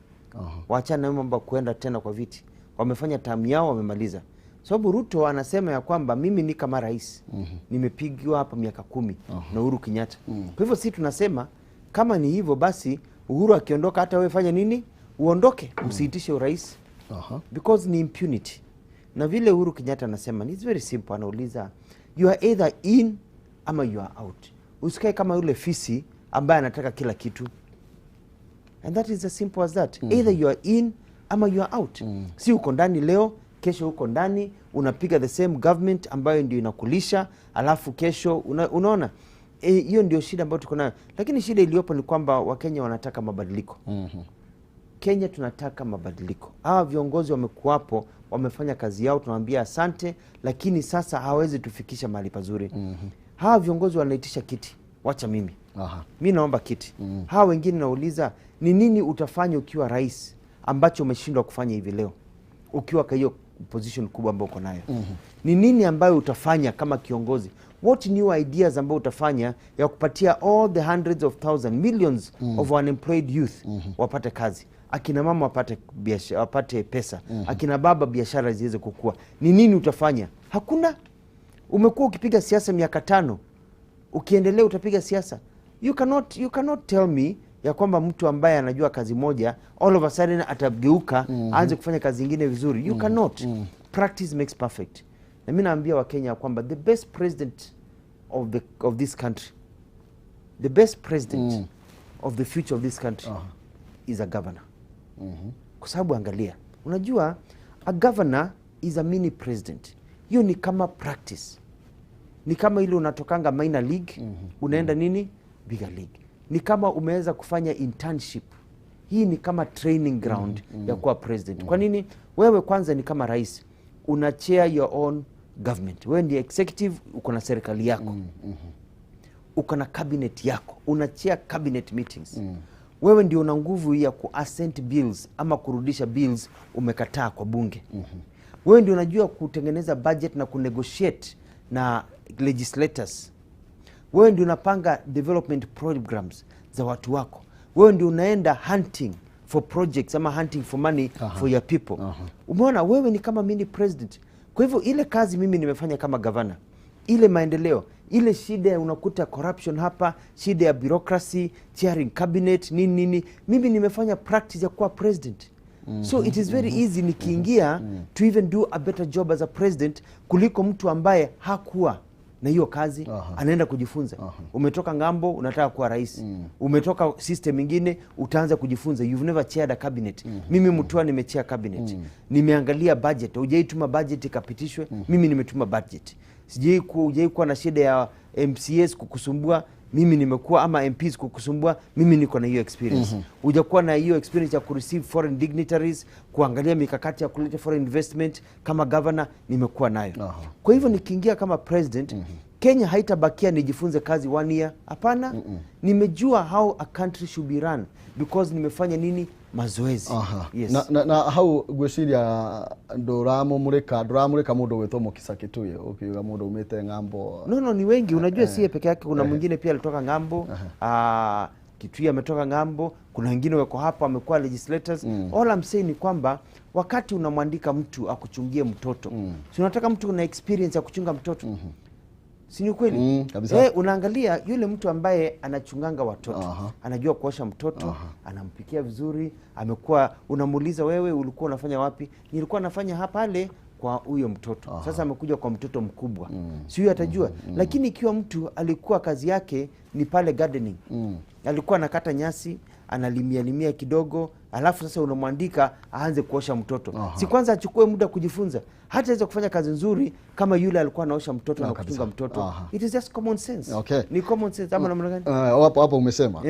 Speaker 2: Waachane na mambo kuenda tena kwa viti. Wamefanya tamu yao, wamemaliza. Sababu Ruto anasema ya kwamba mimi ni kama rais. Nimepigiwa hapa miaka 10 na Uhuru Kenyatta. Kwa hivyo sisi tunasema kama ni hivyo basi Uhuru akiondoka hata wewe fanya nini? Uondoke, usiitishe urais. Because ni impunity. Na vile Uhuru Kenyatta anasema it's very simple, anauliza you are either in ama you are out. Usikae kama yule fisi ambaye anataka kila kitu. And that is as simple as that. Either you are in ama you are out. Si uko ndani leo, kesho uko ndani, unapiga the same government ambayo ndio inakulisha, alafu kesho unaona. Hiyo ndio shida ambayo tuko nayo. Lakini shida iliyopo ni kwamba Wakenya wanataka mabadiliko. Kenya tunataka mabadiliko. Hawa viongozi wamekuwapo, wamefanya kazi yao, tunawaambia asante, lakini sasa hawezi tufikisha mahali pazuri. Hawa viongozi wanaitisha kiti, wacha mimi. Mimi naomba kiti. Hawa wengine nauliza, ni nini utafanya ukiwa rais ambacho umeshindwa kufanya hivi leo? Ukiwa kwa hiyo position kubwa ambayo uko nayo. Ni nini ambayo utafanya kama kiongozi? What new ideas ambayo utafanya ya kupatia all the hundreds of thousands, millions of unemployed youth wapate kazi? Akina mama wapate pesa. Akina baba biashara ziweze kukua. Ni nini utafanya? Hakuna. Umekuwa ukipiga siasa miaka 5. Ukiendelea utapiga siasa. You cannot tell me ya kwamba mtu ambaye anajua kazi moja all of a sudden atageuka aanze kufanya kazi nyingine vizuri. You cannot. Practice makes perfect. Na mimi naambia Wakenya kwamba the best president of this country, the best president of the future of this country is a governor. Kwa sababu angalia, unajua a governor is a mini president. Hiyo ni kama practice. Ni kama ile unatokanga minor league, unaenda nini? Bigger league. Ni kama umeweza kufanya internship. Hii ni kama training ground ya kuwa president. Kwa nini? Wewe kwanza ni kama rais. Una chair your own government. Wewe ndiye executive, uko na serikali yako. Uko na cabinet yako. Una chair cabinet meetings. Wewe ndio una nguvu ya ku-assent bills ama kurudisha bills umekataa kwa bunge. Wewe ndio unajua kutengeneza budget na kunegotiate na legislators. Wewe ndio unapanga development programs za watu wako. Wewe ndio unaenda hunting for projects ama hunting for money for your people. Umeona, wewe ni kama mini president. Kwa hivyo ile kazi mimi nimefanya kama governor, ile maendeleo, ile shida unakuta corruption hapa, shida ya bureaucracy, chairing cabinet, nini, mimi nimefanya practice ya kuwa president. So it is very easy nikiingia to even do a better job as a president kuliko mtu ambaye hakuwa na hiyo kazi, anaenda kujifunza. Umetoka ngambo, unataka kuwa rais. Umetoka system nyingine, utaanza kujifunza. You've never chaired a cabinet. Mimi Mutua nimechair cabinet. Nimeangalia budget. Hujaituma budget ikapitishwe, mimi nimetuma budget. Sijai kuwa na shida ya MCS kukusumbua, mimi nimekuwa, ama MPs kukusumbua, mimi niko na hiyo experience. Hujakuwa na hiyo experience ya kureceive foreign dignitaries, kuangalia mikakati ya kuleta foreign investment kama governor, nimekuwa nayo. Kwa hivyo nikiingia kama president, Kenya haitabakia nijifunze kazi 1 year. Hapana. Nimejua how a country should be run because nimefanya nini? Mazoezi. Yes.
Speaker 1: Na hau gwiciria nduramurika mundu wetwo Mukisa Kituye ukiuga mundu umete ngambo.
Speaker 2: No, ni wengi. Unajua si peke yake, kuna mwingine pia alitoka ngambo. Kituye ametoka ngambo, kuna wengine wako hapa wamekuwa legislators. All I'm saying ni kwamba wakati unamwandika mtu akuchungie mtoto, si unataka mtu una experience ya kuchunga mtoto. Si ni kweli? Unaangalia yule mtu ambaye anachunganga watoto, anajua kuosha mtoto, anampikia vizuri, amekuwa, unamuuliza wewe ulikuwa unafanya wapi? Nilikuwa nafanya hapa pale kwa huyo mtoto. Sasa amekuja kwa mtoto mkubwa. Si huyo atajua. Lakini ikiwa mtu alikuwa kazi yake ni pale gardening. Alikuwa anakata nyasi, analimia kidogo, alafu sasa unamwandika aanze kuosha mtoto. Si kwanza achukue muda kujifunza. Hata aweza kufanya kazi nzuri kama yule alikuwa anaosha mtoto na kuchunga mtoto. It is just common sense. Ni common sense ama namna gani?
Speaker 1: Hapo umesema.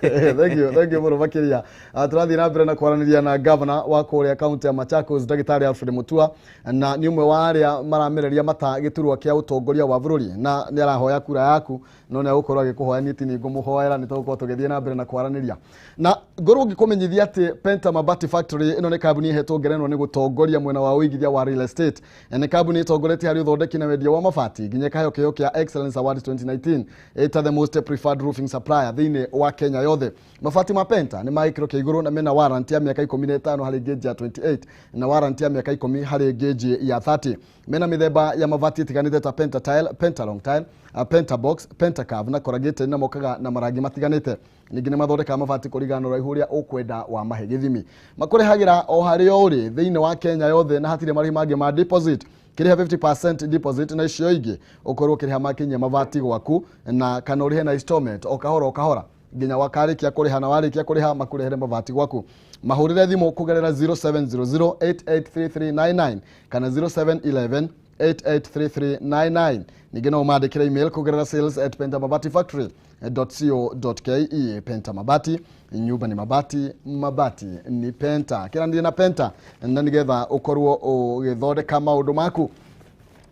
Speaker 1: Thank you muno makiria. Turathi na mbere na kwaraniria na governor wa kuria county ya Machakos Daktari Alfred Mutua, na ni umwe wa aria maramereria mata giturwa kia utongoria wa bururi, na ni arahoya kura yaku no ne gukorwo agikuhoya niti ni ngumuhoera ni tugukorwo tugithie na mbere na kwaraniria. Na ngorwo ngikumenyithia ati Penta Mabati Factory ino ni kambuni ihetwo ngerenwa ni gutongoria mwena wa uigithia wa real estate. Ni kambuni itongoretie hari uthondeki na wendia wa mabati nginya kayo kio kia Excellence Award 2019 eta the most preferred roofing supplier thini wa Kenya yothe. Mabati ma Penta ni maikiro kia iguru na mena warranty ya miaka 15 hari gauge ya 28 na warranty ya miaka 10 hari gauge ya 30. Mena mithemba ya mabati itiganite ta Penta Tile, Penta Long Tile, Penta Box, Penta Curve na corrugated na mokaga na marangi matiganite. Ningine mathondeka mabati kurigana raihu uria ukwenda wa mahe githimi. Makurehagira o hari uri thini wa Kenya yothe na hatire marhi mangi ma deposit. Kiriha 50% deposit na icio ingi ukorwo kiriha makinya mabati gwaku na kana urihe na installment o kahora nginya wakarikia kuriha na warikia kuriha makurehere mabati gwaku. Mahurire thimu kugerera 0700883399 kana 0711883399. Ningine no maandikira email kugerera sales@pentamabatifactory.co.ke. Penta Mabati, nyumba ni mabati, mabati ni Penta. Kira ndi na Penta na nigetha ukorwo ugithondeka maundu maku.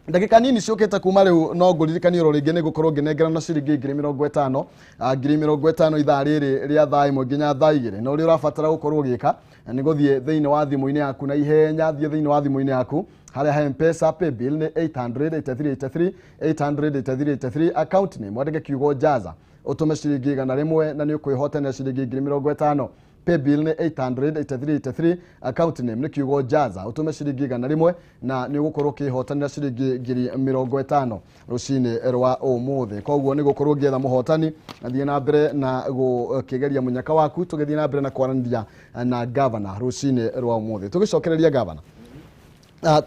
Speaker 1: Ndagika nini ciukite kuma riu no nguririkanie ro ringi ni gukorwo nginengera na ciringi 50,000 50,000 ithaa riri ria thaa imwe nginya thaa igiri. No uri urabatara gukorwo ugika ni guthie thiini wa thimu-ini yaku na ihenya thie thiini wa thimu-ini yaku haria ha M-Pesa pay bill ni 800 833 account name wandike kiugo jaza utume ciringi 100 na ni ukwihotanira ciringi 50,000. Pay bill ni 800 account name ni kiugo jaza utume ciringi 100 na ni ugukorwo kihotanira ciringi 50,000 rucini rwa umuthi. Koguo ni gukorwo ngietha muhotani na thie na mbere na gukigeria munyaka waku tugithie na mbere na kwaranira na governor rucini rwa umuthi. Tugicokereria governor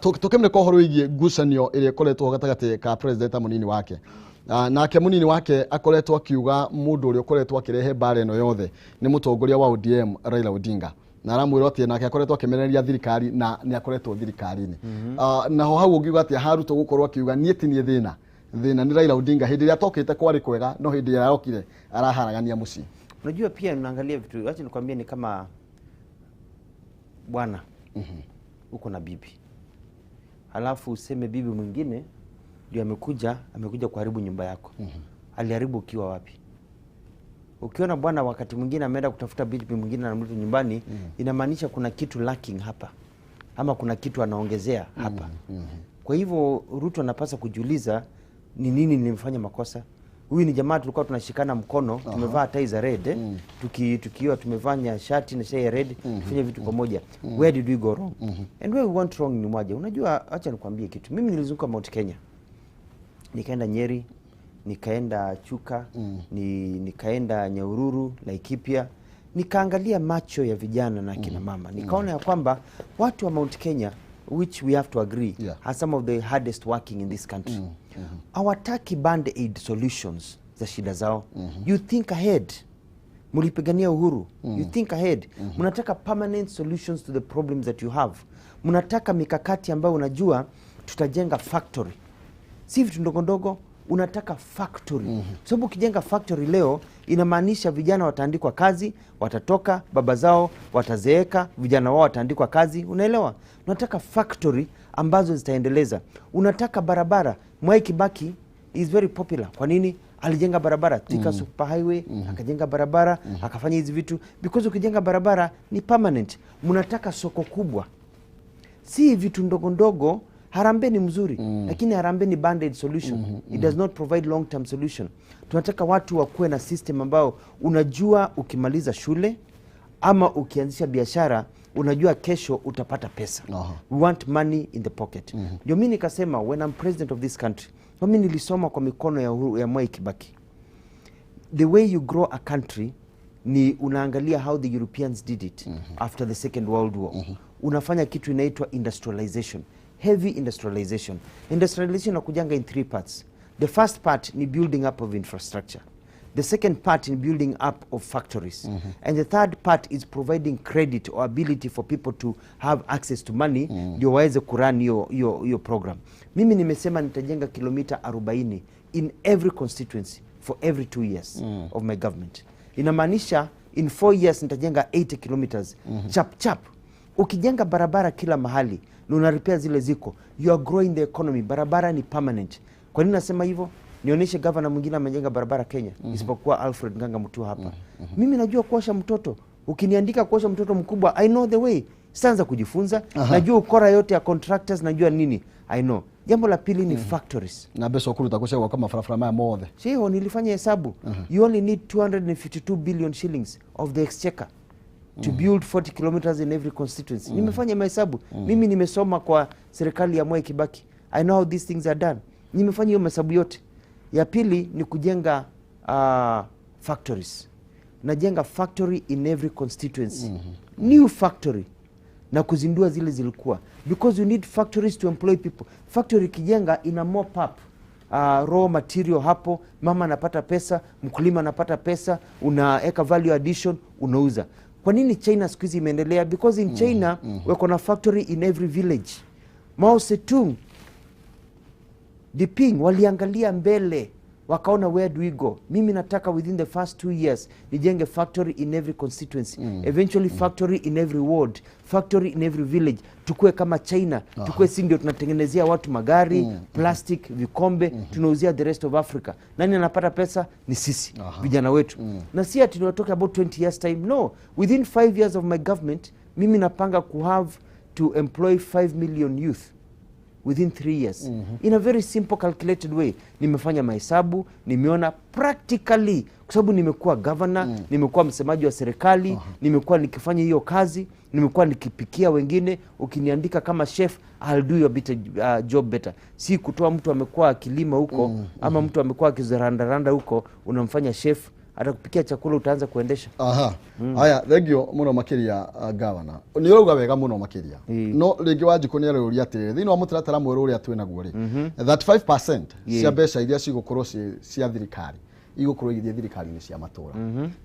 Speaker 1: tukemne kohoro igie ngucanio iria koretwo gatagati ka president munini wake nake munini wake akoretwo akiuga mundu uri ukoretwo akirehe bare no yothe ni mutongoria wa ODM Raila Odinga na aramwira ati nake akoretwo akimeneria thirikari na ni akoretwo thirikari-ini. Naho hau ungiuga ati haruto gukorwo akiuga nie ti nie thina ni Raila Odinga hindi ria tokite kwari kwega no hindi ya arokire araharagania muci.
Speaker 2: Unajua pia unaangalia vitu, acha nikwambie, ni kama bwana uko na bibi, halafu useme bibi mwingine ndio amekuja kuharibu nyumba yako. Aliharibu ukiwa wapi? Ukiona bwana wakati mwingine ameenda kutafuta bibi mwingine na mtu nyumbani, inamaanisha kuna kitu lacking hapa ama kuna kitu anaongezea hapa. Kwa hivyo Ruto anapaswa kujiuliza ni nini nilimfanya makosa. Huyu ni jamaa tulikuwa tunashikana mkono, tumevaa tai za red, tukiwa tumevanya shati na shati red, tufanye vitu pamoja. Where did we go wrong? And where we went wrong ni moja. Unajua, acha nikwambie kitu. Mimi nilizunguka Mount Kenya. Nikaenda Nyeri, nikaenda Chuka, nikaenda Nyahururu, Laikipia. Nikaangalia macho ya vijana na kina mama. Nikaona ya kwamba watu wa Mount Kenya, which we have to agree, are some of the hardest working in this country. Hawataki band-aid solutions za shida zao. You think ahead. Mulipigania uhuru. You think ahead. Mnataka permanent solutions to the problems that you have. Mnataka mikakati ambayo unajua tutajenga factory. Si vitu ndogo ndogo, unataka factory. Sababu ukijenga factory leo inamaanisha vijana wataandikwa kazi, watatoka, baba zao watazeeka, vijana wao wataandikwa kazi, unaelewa? Unataka factory ambazo zitaendeleza. Unataka barabara. Mwai Kibaki is very popular. Kwa nini? Alijenga barabara, Thika super highway, akajenga barabara, akafanya hizi vitu because ukijenga barabara ni permanent. Mnataka soko kubwa. Si vitu ndogo ndogo. Harambee ni mzuri, lakini harambee ni band-aid solution. It does not provide long-term solution. Tunataka watu wakuwe na system ambao unajua ukimaliza shule ama ukianzisha biashara, unajua kesho utapata pesa. We want money in the pocket. Ndio mimi nikasema when I'm president of this country, mimi nilisoma kwa mikono ya Mwai Kibaki. The way you grow a country ni unaangalia how the Europeans did it after the Second World War. Unafanya kitu inaitwa industrialization. Heavy industrialization. Industrialization inakujanga in 3 parts. The first part ni building up of infrastructure. The second part in building up of factories. And the third part is providing credit or ability for people to have access to money ndio waweze kurun your program. Mimi nimesema nitajenga kilomita 40 in every constituency for every 2 years of my government. Inamaanisha in 4 years nitajenga 80 kilometers chap chap. Ukijenga barabara kila mahali na unaripea zile ziko, you are growing the economy. Barabara ni permanent. Kwa nini nasema hivyo? Nionyeshe governor mwingine amejenga barabara Kenya isipokuwa Alfred Mutua hapa. Mimi najua kuosha mtoto. Ukiniandika kuosha mtoto mkubwa, I know the way. Sitaanza kujifunza. Najua ukora yote ya contractors, najua nini. I know. Jambo la pili ni factories.
Speaker 1: Na beso kuru takusha kama farafara mode.
Speaker 2: Sheho nilifanya hesabu. You only need 252 billion shillings of the exchequer to build 40 kilometers in every constituency. Nimefanya mahesabu. Mimi nimesoma kwa serikali ya Mwai Kibaki. I know how these things are done. Nimefanya hiyo mahesabu yote. Ya pili ni kujenga factories. Najenga factory in every constituency. New factory. Na kuzindua zile zilikuwa. Because you need factories to employ people. Factory kijenga ina mop up raw material hapo, mama anapata pesa, mkulima anapata pesa, unaeka value addition, unauza. Kwa nini China siku hizi imeendelea? Because in China wako na factory in every village. Mao Zedong, Diping waliangalia mbele, wakaona where do we go. Mimi nataka within the first 2 years nijenge factory in every constituency, eventually factory in every ward, factory in every village. Tukue kama China, tukue si ndio tunatengenezea watu magari, plastic, vikombe, tunauzia the rest of Africa. Nani anapata pesa? Ni sisi, vijana wetu. Na si ati tunatoka about 20 years time. No, within 5 years of my government, mimi napanga to employ 5 million youth within 3 years. In a very simple calculated way. Nimefanya mahesabu, nimeona practically, kwa sababu nimekuwa governor, nimekuwa msemaji wa serikali, nimekuwa nikifanya hiyo kazi, nimekuwa nikipikia wengine. Ukiniandika kama chef, I'll do your job better. Si kutoa mtu amekuwa akilima huko ama mtu amekuwa akizarandaranda huko, unamfanya chef, hata kupikia chakula utaanza kuendesha.
Speaker 1: Aya, thengio muno makiria governor. Ni uruga wega muno makiria. No ringi wanjiko ni aruri atire. Thini wa mutaratara mweru uri atwena guo ri. That 5% cia mbeca iria cigukorwo cia thirikari. Igukorwo igithie thirikari ni cia matura.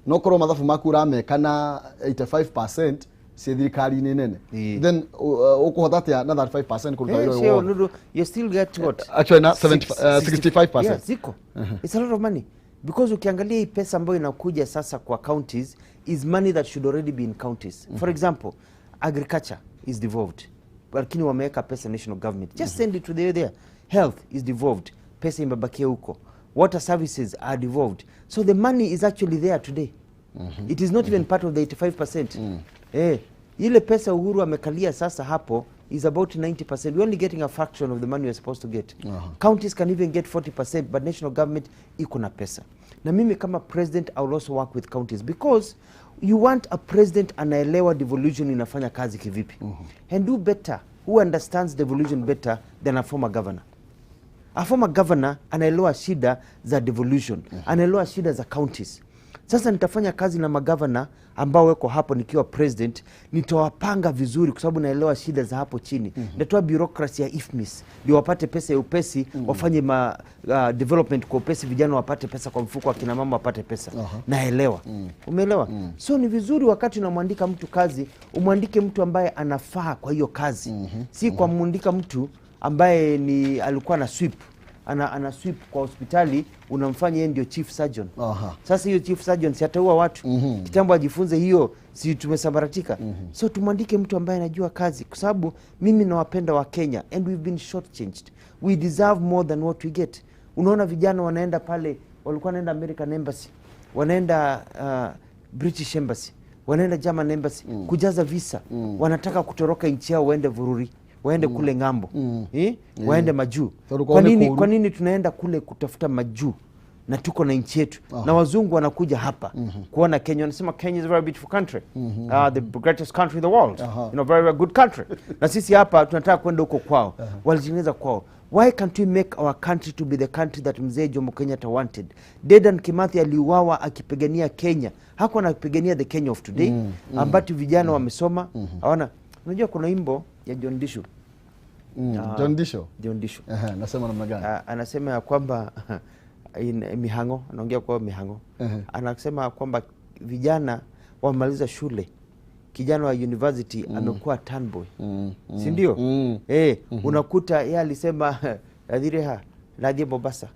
Speaker 1: No korwo mathabu maku rameka na 85% cia thirikari ni nene. Then ukuhota atia na that 5% kuruta iro.
Speaker 2: No, you still get what?
Speaker 1: Actually na 65%.
Speaker 2: Yeah, ziko. It's a lot of money. Because ukiangalia hii pesa ambayo inakuja sasa kwa counties is money that should already be in counties. For example, agriculture is devolved. Lakini wameweka pesa national government. Just send it to there. Health is devolved. Pesa imebakia huko. Water services are devolved. So the money is actually there today. It is not even part of the 85%. Ile pesa Uhuru amekalia sasa hapo is about 90%. We're only getting a fraction of the money we're supposed to get. Counties can even get 40%, but national government iko na pesa. Na mimi kama president, I will also work with counties because you want a president anaelewa devolution inafanya kazi kivipi. And do better, who understands devolution better than a former governor. A former governor anaelewa shida za devolution, anaelewa shida za counties. Sasa nitafanya kazi na magavana ambao weko hapo nikiwa president, nitawapanga vizuri kwa sababu naelewa shida za hapo chini. Nitatoa bureaucracy ya IFMIS, ndio wapate pesa ya upesi, wafanye development kwa upesi, vijana wapate pesa kwa mfuko, akina mama wapate pesa. Naelewa. Umeelewa? So ni vizuri wakati unamwandika mtu kazi, umwandike mtu ambaye anafaa kwa hiyo kazi. Si kwa muandika mtu ambaye alikuwa na sweep. Ana sweep kwa hospitali, unamfanya yeye ndio chief surgeon. Sasa hiyo chief surgeon si ataua watu. Kitambo ajifunze hiyo, si tumesambaratika. So tumwandike mtu ambaye anajua kazi, kwa sababu mimi nawapenda wa Kenya and we've been shortchanged. We deserve more than what we get. Unaona vijana wanaenda pale, walikuwa wanaenda American Embassy, wanaenda British Embassy, wanaenda German Embassy kujaza visa. Wanataka kutoroka nchi yao waende Vururi, waende kule ngambo. Waende majuu. Kwa nini tunaenda kule kutafuta majuu na tuko na nchi yetu? Na wazungu wanakuja hapa kuona Kenya, wanasema Kenya is a very beautiful country. The greatest country in the world. You know, very, very good country. Na sisi hapa tunataka kwenda huko kwao. Walijineza kwao. Why can't we make our country to be the country that Mzee Jomo Kenyatta wanted? Dedan Kimathi aliuawa akipigania Kenya. Hakuwa anapigania the Kenya of today. Ambati vijana wamesoma. Hawana. Unajua kuna wimbo ya John Dishu.
Speaker 1: John Dishu.
Speaker 2: John Dishu.
Speaker 1: Nasema namna gani?
Speaker 2: Anasema ya kwamba mihango, anaongea kwa mihango. Anasema kwamba vijana wamaliza shule, kijana wa university amekuwa tanboy. Si ndio? Unakuta yeye alisema adhireha Nadia Mombasa.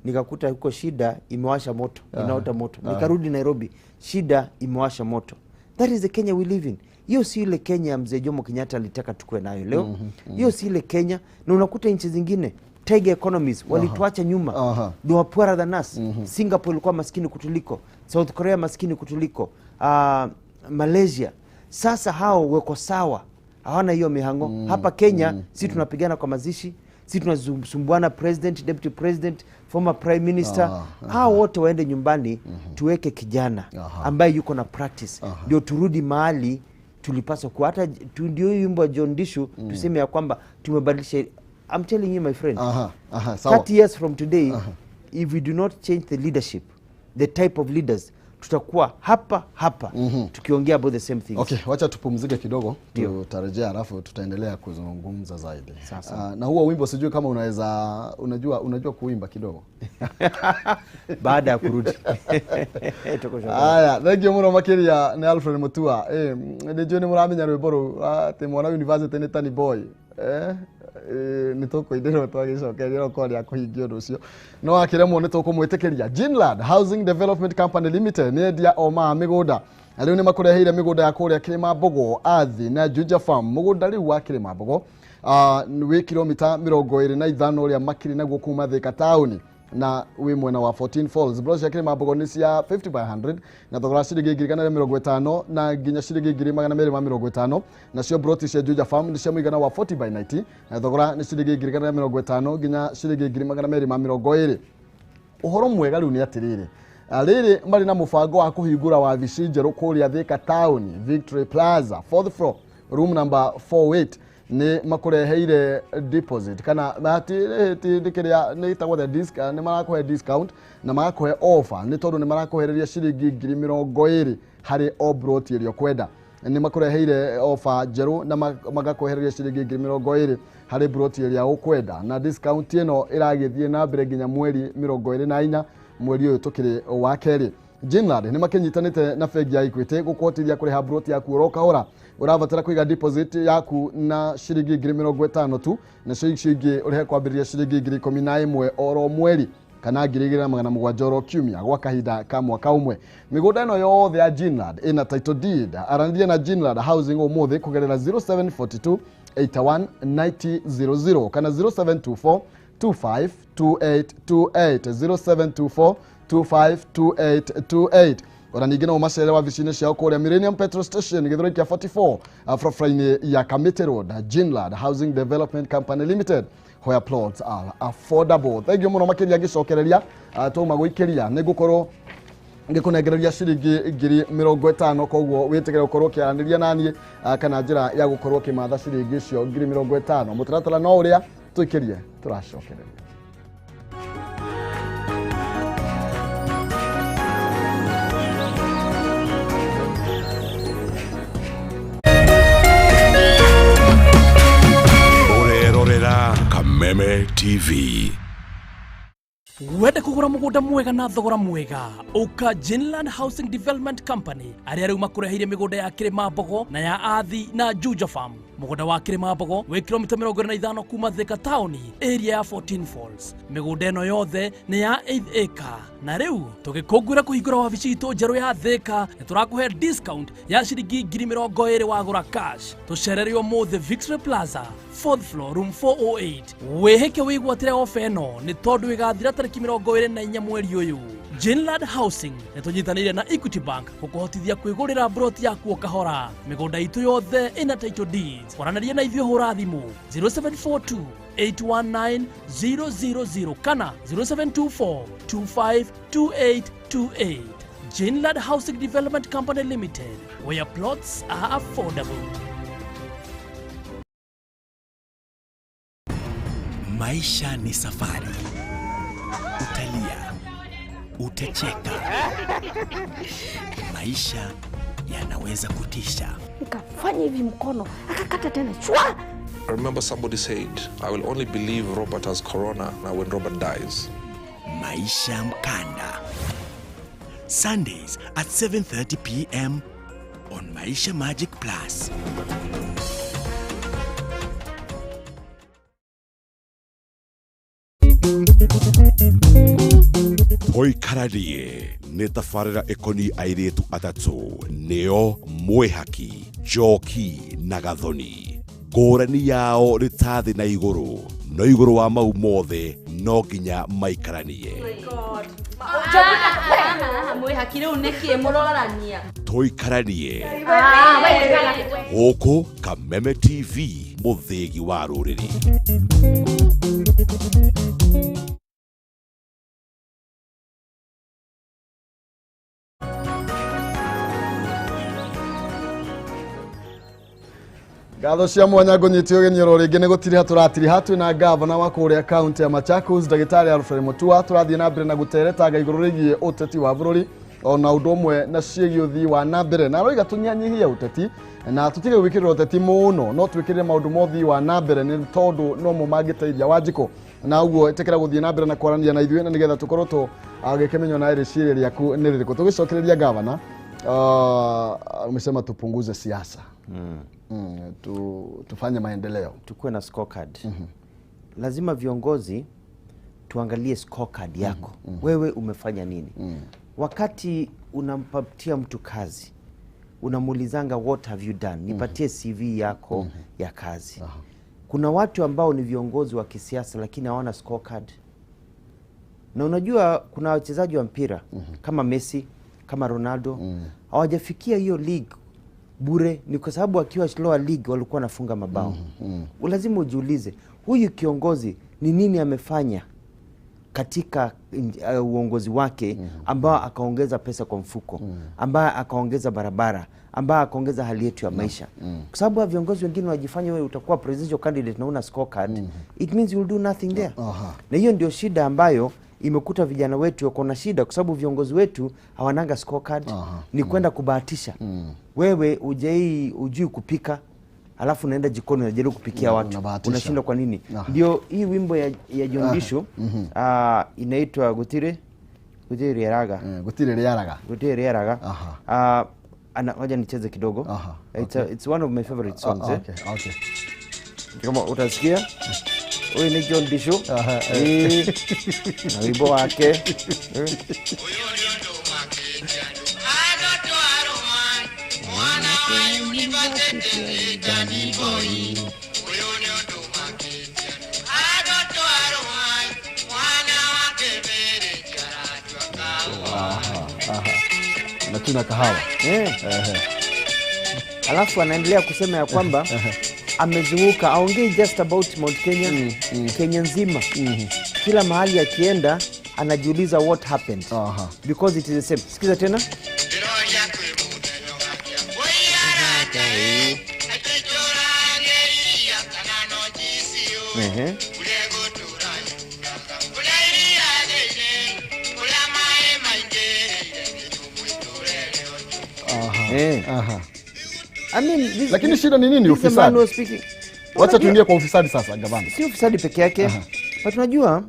Speaker 2: Nikakuta huko shida imewasha moto, inaota moto. Nikarudi Nairobi, shida imewasha moto. That is the Kenya we live in. Hiyo si ile Kenya mzee Jomo Kenyatta alitaka tukue nayo leo. Hiyo si ile Kenya. Na unakuta nchi zingine tiger economies walituacha nyuma. They were poorer than us. Singapore ilikuwa maskini kutuliko, South Korea maskini kutuliko, Malaysia. Sasa hao weko sawa, hawana hiyo mihango. Hapa Kenya si tunapigana kwa mazishi, si tunasumbuana president, deputy president, former prime minister. Hao wote waende nyumbani, tuweke kijana ambaye yuko na practice, ndio turudi mahali tulipaswa kwa. Hata ndio wimbo wa John Dishu tuseme ya kwamba tumebadilisha. I'm telling you my friend, 30 years from today, if we do not change the leadership, the type of leaders, tutakuwa hapa tukiongea about the same things.
Speaker 1: Okay, wacha tupumzike kidogo, tutarejea alafu tutaendelea kuzungumza zaidi. Na huo wimbo sijui kama unajua kuimba kidogo.
Speaker 2: Baada ya kurudi.
Speaker 1: Aya, thank you muno makiria ni Alfred Mutua. Ndio ni muramenya rwimbo ati mwana university ni tani boy. Nitoko idero twagicokeria ko ria kuhingio rucio no akiremwo nitoko mwitekeria Jinlad Housing Development Company Limited ni endia oma migunda ariu ni makureheire migunda ya kuria Kirima Mbogo Athi na Juja Farm. Mugunda riu wa Kirima Mbogo wi kilomita 25 uria makiri naguo kuma Thika town na wi mwena wa 14 Falls. Bros ya Kirima Mbogo ni cia 50 by 100 na thogora ciringi 150 na nginya ciringi 250 na cio broti cia Juja Farm ni cia muigana wa 40 by 90 na thogora ni ciringi 150 nginya ciringi 220. Uhoro mwega riu ni atiriri riri mari na mubango wa kuhingura wa vicinjeru kuria Thika town Victory Plaza 4th floor room number 48 ni makureheire deposit kana ndikiria ni tagwo the discount, ni marakuhe discount na marakuhe offer ni tondu ni marakuhereria ciringi 20,000 hari obroti irio kwenda. Ni makureheire offer jeru na magakuhereria ciringi 20,000 hari broti irio ukwenda, na discount ino iragithie na mbere nginya mweri 24 mweri uyu tukiri wa keri. Jinlad ni makinyitanite na bengi ya Equity gukwotithia kuriha broti yaku urokahora. Urabatara kuiga deposit yaku na ciringi 50,000 tu na ciringi urihe kwambiriria ciringi 11,000 oro mweri kana 2,700 oro kiumia gwa kahinda ka mwaka umwe. Migunda ino yothe ya Jinlad ina title deed. Arandia na Jinlad Housing umuthi kugerera 0742 81 9000 kana 0724 252828 0724 252828. Ora ningĩ no macere wa vicine ciao kuria Millennium Petrol Station githoro kia 44 afrofraine ya Kamete Road. Jinlad Housing Development Company Limited, where plots are affordable. Thank you muno makiria gicokereria tuma guikiria ni gukorwo ngikunegereria ciringi 50,000 koguo witegere gukorwo kiaraniria nani kana njira ya gukorwo kimatha ciringi cio 50,000. Mutaratara no uria tuikirie turacokereria.
Speaker 3: Kameme TV.
Speaker 4: Wende kugura mugunda mwega na thogora mwega uka Jinlad Housing Development Company aria riu makureheire migunda ya Kirima Mbogo na ya Athi na Juja Farm. Mugunda wa Kirima Mbogo wi kilomita 25 kuma Thika town area ya 14 Falls. Migunda ino yothe ni ya 8 acre na riu tugikungwira kuhingura wa vicito njeru ya Thika ni turakuhe discount ya ciringi 20,000 wagura cash. Tucererio muthe Victory Plaza 4th floor room 408. Wihike wigwatire ofa ino ni tondu igathira tariki 24 mweri uyu. Jinlad Housing netunyitanire na Equity Bank gukuhotithia kwigurira broti yaku okahora. Migunda itu yothe ina title deeds. Waranaria na ithio hura thimu 0742 819 000 kana 0724 252828. Jinlad Housing Development Company Limited, where plots are affordable.
Speaker 3: Maisha ni safari. Utalia, utacheka. Maisha yanaweza kutisha.
Speaker 5: Nikafanya hivi mkono, akakata tena chwa.
Speaker 6: I remember somebody said, I will only believe Robert has corona now when Robert dies.
Speaker 3: Maisha Mkanda. Sundays at 7:30 p.m. on Maisha Magic Plus.
Speaker 6: Hoi karadie, netafarera ekoni airetu atatu, neo mwehaki, joki na gathoni. Ngũrani yao ritathi na igũrũ, no igũrũ wa mau mothe no nginya maikaranie.
Speaker 5: Mwehaki rĩu nĩkĩ mũrorania?
Speaker 6: Tũikaranie. Gũkũ Kameme TV, mũthĩgi wa rũrĩrĩ.
Speaker 1: Ngatho cia mwanya ngũnyitio gĩnyoro rĩngĩ nĩ gũtiri hatũratiri hatũ na gavana wa kũrĩa kaunti ya Machakos Ndagĩtarĩ Alfred Mutua tũrathiĩ na mbere na gũteretanga igũrũ rĩgiĩ ũteti wa bũrũri ona ũndũ ũmwe na ciĩgiĩ ũthii wa na mbere na roiga tũnyanyihia ũteti na tũtige gwĩkĩrĩra ũteti mũno no twĩkĩrĩre maũndũ ma ũthii wa na mbere nĩ tondũ no mo mangĩteithia Wanjikũ na ũguo ĩtĩkĩra gũthiĩ na mbere na kwaranĩria na ithuĩ na nĩgetha tũkorwo tũgĩkĩmenywo na rĩciria rĩaku nĩ rĩrĩkũ. Tũgĩcokereria gavana umesema tupunguze siasa. Tufanye maendeleo,
Speaker 2: tukuwe na scorecard. Lazima viongozi tuangalie scorecard yako. Wewe umefanya nini? Wakati unampatia mtu kazi, unamuulizanga what have you done? Nipatie CV yako ya kazi. Kuna watu ambao ni viongozi wa kisiasa lakini hawana scorecard. Na unajua kuna wachezaji wa mpira kama Messi, kama Ronaldo, hawajafikia hiyo league bure, ni kwa sababu akiwa lower league walikuwa wanafunga mabao. Lazima ujiulize, huyu kiongozi ni nini amefanya katika uongozi wake ambao akaongeza pesa kwa mfuko, ambao akaongeza barabara, ambao akaongeza hali yetu ya maisha. Kwa sababu viongozi wengine wajifanya wewe utakuwa presidential candidate na una scorecard, it means you will do nothing there. Na hiyo ndio shida ambayo imekuta vijana wetu wako na shida kwa sababu viongozi wetu hawananga scorecard. Ni kwenda kubahatisha. Wewe ujui kupika, alafu unaenda jikoni unajaribu kupikia watu. Unashinda kwa nini? Ndio hii wimbo ya John Bisho inaitwa Gutire Riaraga. Gutire Riaraga. Ngoja nicheze kidogo. It's one of my favorite songs.
Speaker 1: Okay.
Speaker 2: Kama utasikia huyu ni John Bisho. Na wimbo wake.
Speaker 1: Na tuna kahawa.
Speaker 2: Alafu anaendelea kusema ya kwamba amezunguka, aongei just about Mount Kenya, Kenya nzima. Kila mahali akienda anajiuliza what happened. Because it is the same. Sikiza tena. I mean,
Speaker 1: lakini shida ni nini? Ufisadi. Wacha tuingie kwa ufisadi sasa gavana.
Speaker 2: Si ufisadi peke yake. But unajua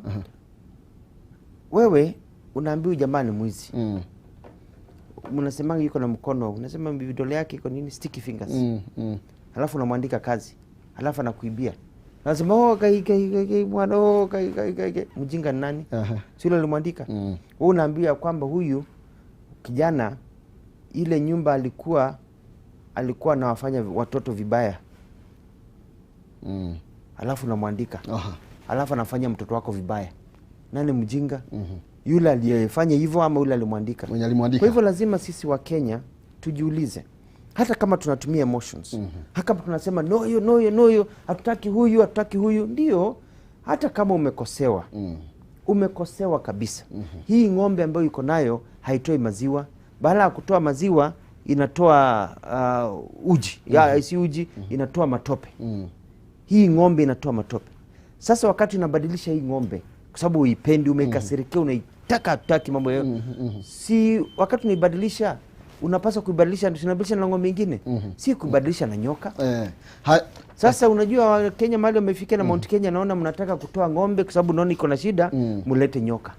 Speaker 2: wewe unaambiwa jamani mwizi. Mnasema yuko na mkono, unasema vidole yake iko nini, sticky fingers. Alafu unamwandika kazi. Alafu anakuibia. Lazima kai mwana kai mjinga nani? Sio yule alimwandika. Wewe unaambiwa kwamba huyu kijana ile nyumba alikuwa anawafanya watoto vibaya. Alafu unamwandika. Alafu anafanya mtoto wako vibaya. Nani mjinga? Yule aliyefanya hivyo ama yule alimwandika?
Speaker 1: Mwenye alimwandika.
Speaker 2: Kwa hivyo lazima sisi wa Kenya tujiulize. Hata kama tunatumia emotions. Hata kama tunasema no, hatutaki huyu, ndio hata kama umekosewa. Umekosewa kabisa. Hii ng'ombe ambayo iko nayo haitoi maziwa. Baada ya kutoa maziwa inatoa uji. Si uji, inatoa matope. Hii ng'ombe inatoa matope. Sasa wakati unabadilisha hii ng'ombe kwa sababu uipendi, umekasirikia, unaitaka hataki mambo yao. Si wakati unaibadilisha unapaswa kuibadilisha, tunabadilisha na ng'ombe nyingine. Si kubadilisha na nyoka. Sasa unajua Kenya mahali wamefikia na Mount Kenya, naona mnataka kutoa ng'ombe kwa sababu naona iko na shida, mulete nyoka.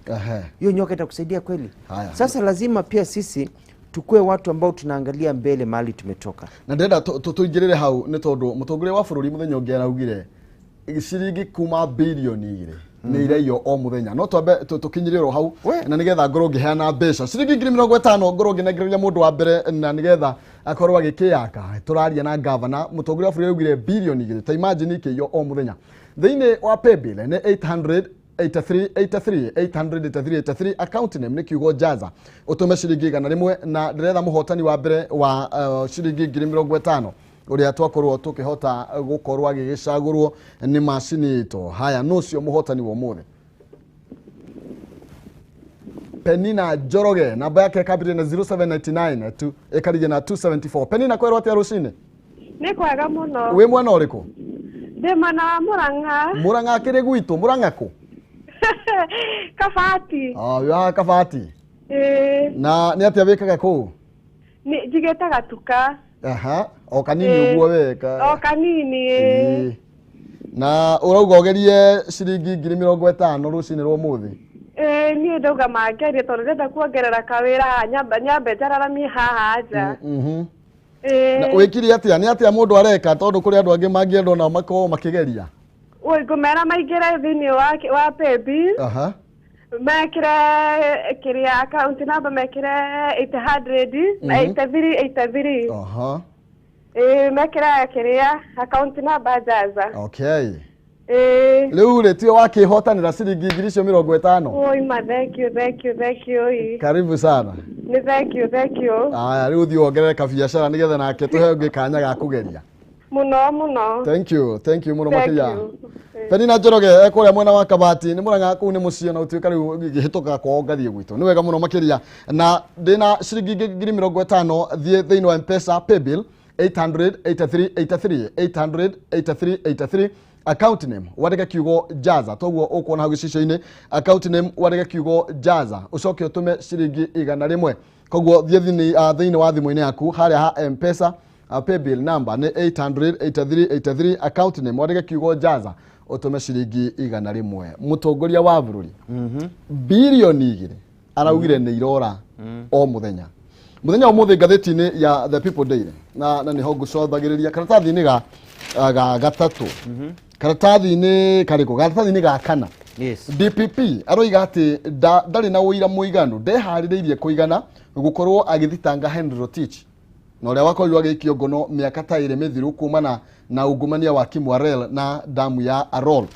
Speaker 2: Hiyo nyoka itakusaidia kweli? Sasa lazima pia sisi tukue watu ambao tunaangalia mbele mahali tumetoka.
Speaker 1: Na ndenda tuingirire hau ni tondu mutongoria wa bururi muthenya ungi araugire ciringi kuma bilioni 2 ni ireyo o muthenya. No twambe tukinyiriro hau na nigetha ngoro ngiheana mbeca ciringi 50,000 ngoro nginegereria mundu wa mbere na nigetha akorwo agikiyaka. Turaria na governor mutongoria wa bururi augire bilioni 2. Ta imagine ikiyo o muthenya. Thiini wa paybill ni 883 account name ni kiugo Jaza utume ciringi 100 na ndiretha muhotani wa mbere wa ciringi 50,000 uria twakorwo tukihota gukorwo agigicagurwo ni macini ito. Haya nucio muhotani wa muthe Penina Njoroge, namba yake kabiri na 0799 tu ikarige na 274. Penina kwero atia rucine?
Speaker 7: Ni kwega muno.
Speaker 1: We mwana uriku?
Speaker 7: Ndi mana wa Murang'a.
Speaker 1: Murang'a kiri gwitu, Murang'a ku?
Speaker 7: Kabati.
Speaker 1: Ya Kabati. Na ni atia wikaga ku?
Speaker 7: Ni jigeta gatuka.
Speaker 1: O kanini uguo weka.
Speaker 7: O kanini.
Speaker 1: Na urauga ugerie ciringi 50,000 rucine rwo muthi?
Speaker 7: Ni ndoga magerie tondu ndenda kuongerera kawira nyambe njararami haha aja.
Speaker 1: Na wikiri atia ni atia mundu areka tondu kuri andu angi mangienda na makoo makigeria?
Speaker 7: Ngumera maigire thini wa paybill. Mekire kiria account number mekire 800 na 83. Mekire kiria account number Jaza.
Speaker 1: Okay. Leo tio wakihotanira ciringi 50,000.
Speaker 7: Oi ma thank you.
Speaker 1: Karibu sana.
Speaker 7: Ni thank you.
Speaker 1: Aya riu thio ongerere ka biashara nigetha nake tuhe ungi kanya ga kugeria.
Speaker 7: Muno.
Speaker 1: Thank you muno makiria. Penina Njoroge ekuria mwena wa Kabati ni Murang'a ku ni mucio na utuika riu gihituka kwa ngathie gwitu. Ni wega muno makiria na ndina ciringi 50,000 thie thiini wa M-Pesa paybill 800-8383 account name wadega kiugo Jaza toguo ukuona hau gicicio-ini account name wadega kiugo Jaza ucoke utume ciringi 100 koguo thiini wa thimu-ini yaku haria ha M-Pesa paybill number ni 800-8383 account name wadega kiugo Jaza utume ciringi 100 mutongoria wa bururi bilioni 2 araugire ni irora o muthenya umuthi ngatheti-ini ya The People Daily na ni ho ngucothagiriria karatathi-ini ga gatatu karatathi-ini kariko karatathi-ini ga kana. DPP aroiga ati ndari na uira muiganu ndehaririirie kuigana gukorwo agithitanga Henry Rotich na uria wakorirwo agikio ngono miaka ta 2 mithiru kumana na ungumania wa Kimwarel na damu ya Arol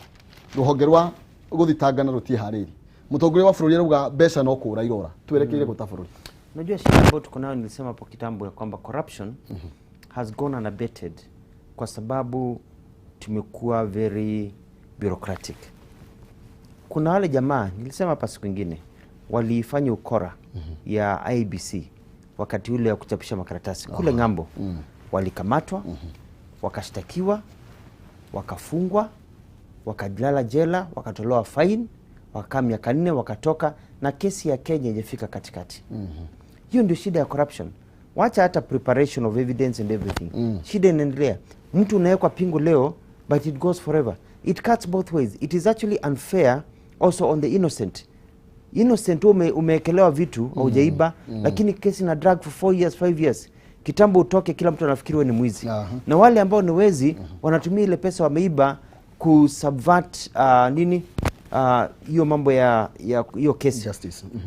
Speaker 1: ruhonge rwa guthitanga na rutihariri. Mutongoria wa bururi arauga mbeca no kura irora twerekeire guta bururi.
Speaker 2: Unajua shida ambayo tuko nayo, nilisema hapo kitambo ya kwamba corruption has gone unabated kwa sababu tumekuwa very bureaucratic. Kuna wale jamaa nilisema hapa siku nyingine walifanya ukora ya IBC wakati ule wa kuchapisha makaratasi kule ngambo. Walikamatwa, wakashtakiwa, wakafungwa, wakajilala jela, wakatolewa fine, wakakaa miaka 4 wakatoka na kesi ya Kenya haijafika katikati. Hiyo ndio shida ya corruption. Wacha hata preparation of evidence and everything. Shida inaendelea. Mtu unawekwa pingu leo but it goes forever. It cuts both ways. It is actually unfair also on the innocent. Innocent umeekelewa vitu haujaiba lakini kesi na drag for 4 years 5 years. Kitambo utoke kila mtu anafikiri wewe ni mwizi. Na wale ambao ni wezi wanatumia ile pesa wameiba ku subvert hiyo mambo ya hiyo kesi.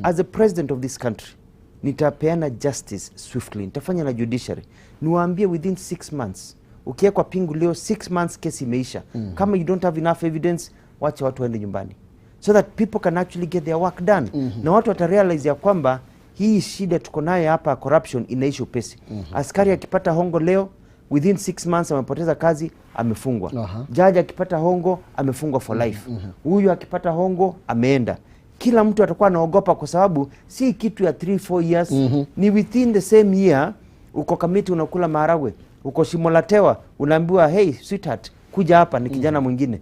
Speaker 2: As the president of this country nitapeana justice swiftly. Nitafanya na judiciary. Niwaambie within 6 months. Ukiwekwa pingu leo 6 months kesi imeisha. Kama you don't have enough evidence, wacha watu waende nyumbani. So that people can actually get their work done. Na watu watarealize ya kwamba hii shida tuko nayo hapa corruption inaisha upesi. Askari akipata hongo leo within 6 months amepoteza kazi, amefungwa. Jaji akipata hongo amefungwa for life. Huyu akipata hongo ameenda. Kila mtu atakuwa anaogopa kwa sababu si kitu ya 3-4 years. Ni within the same year. Uko Kamiti unakula maharagwe, uko Shimolatewa unaambiwa hey sweetheart kuja hapa ni kijana mwingine.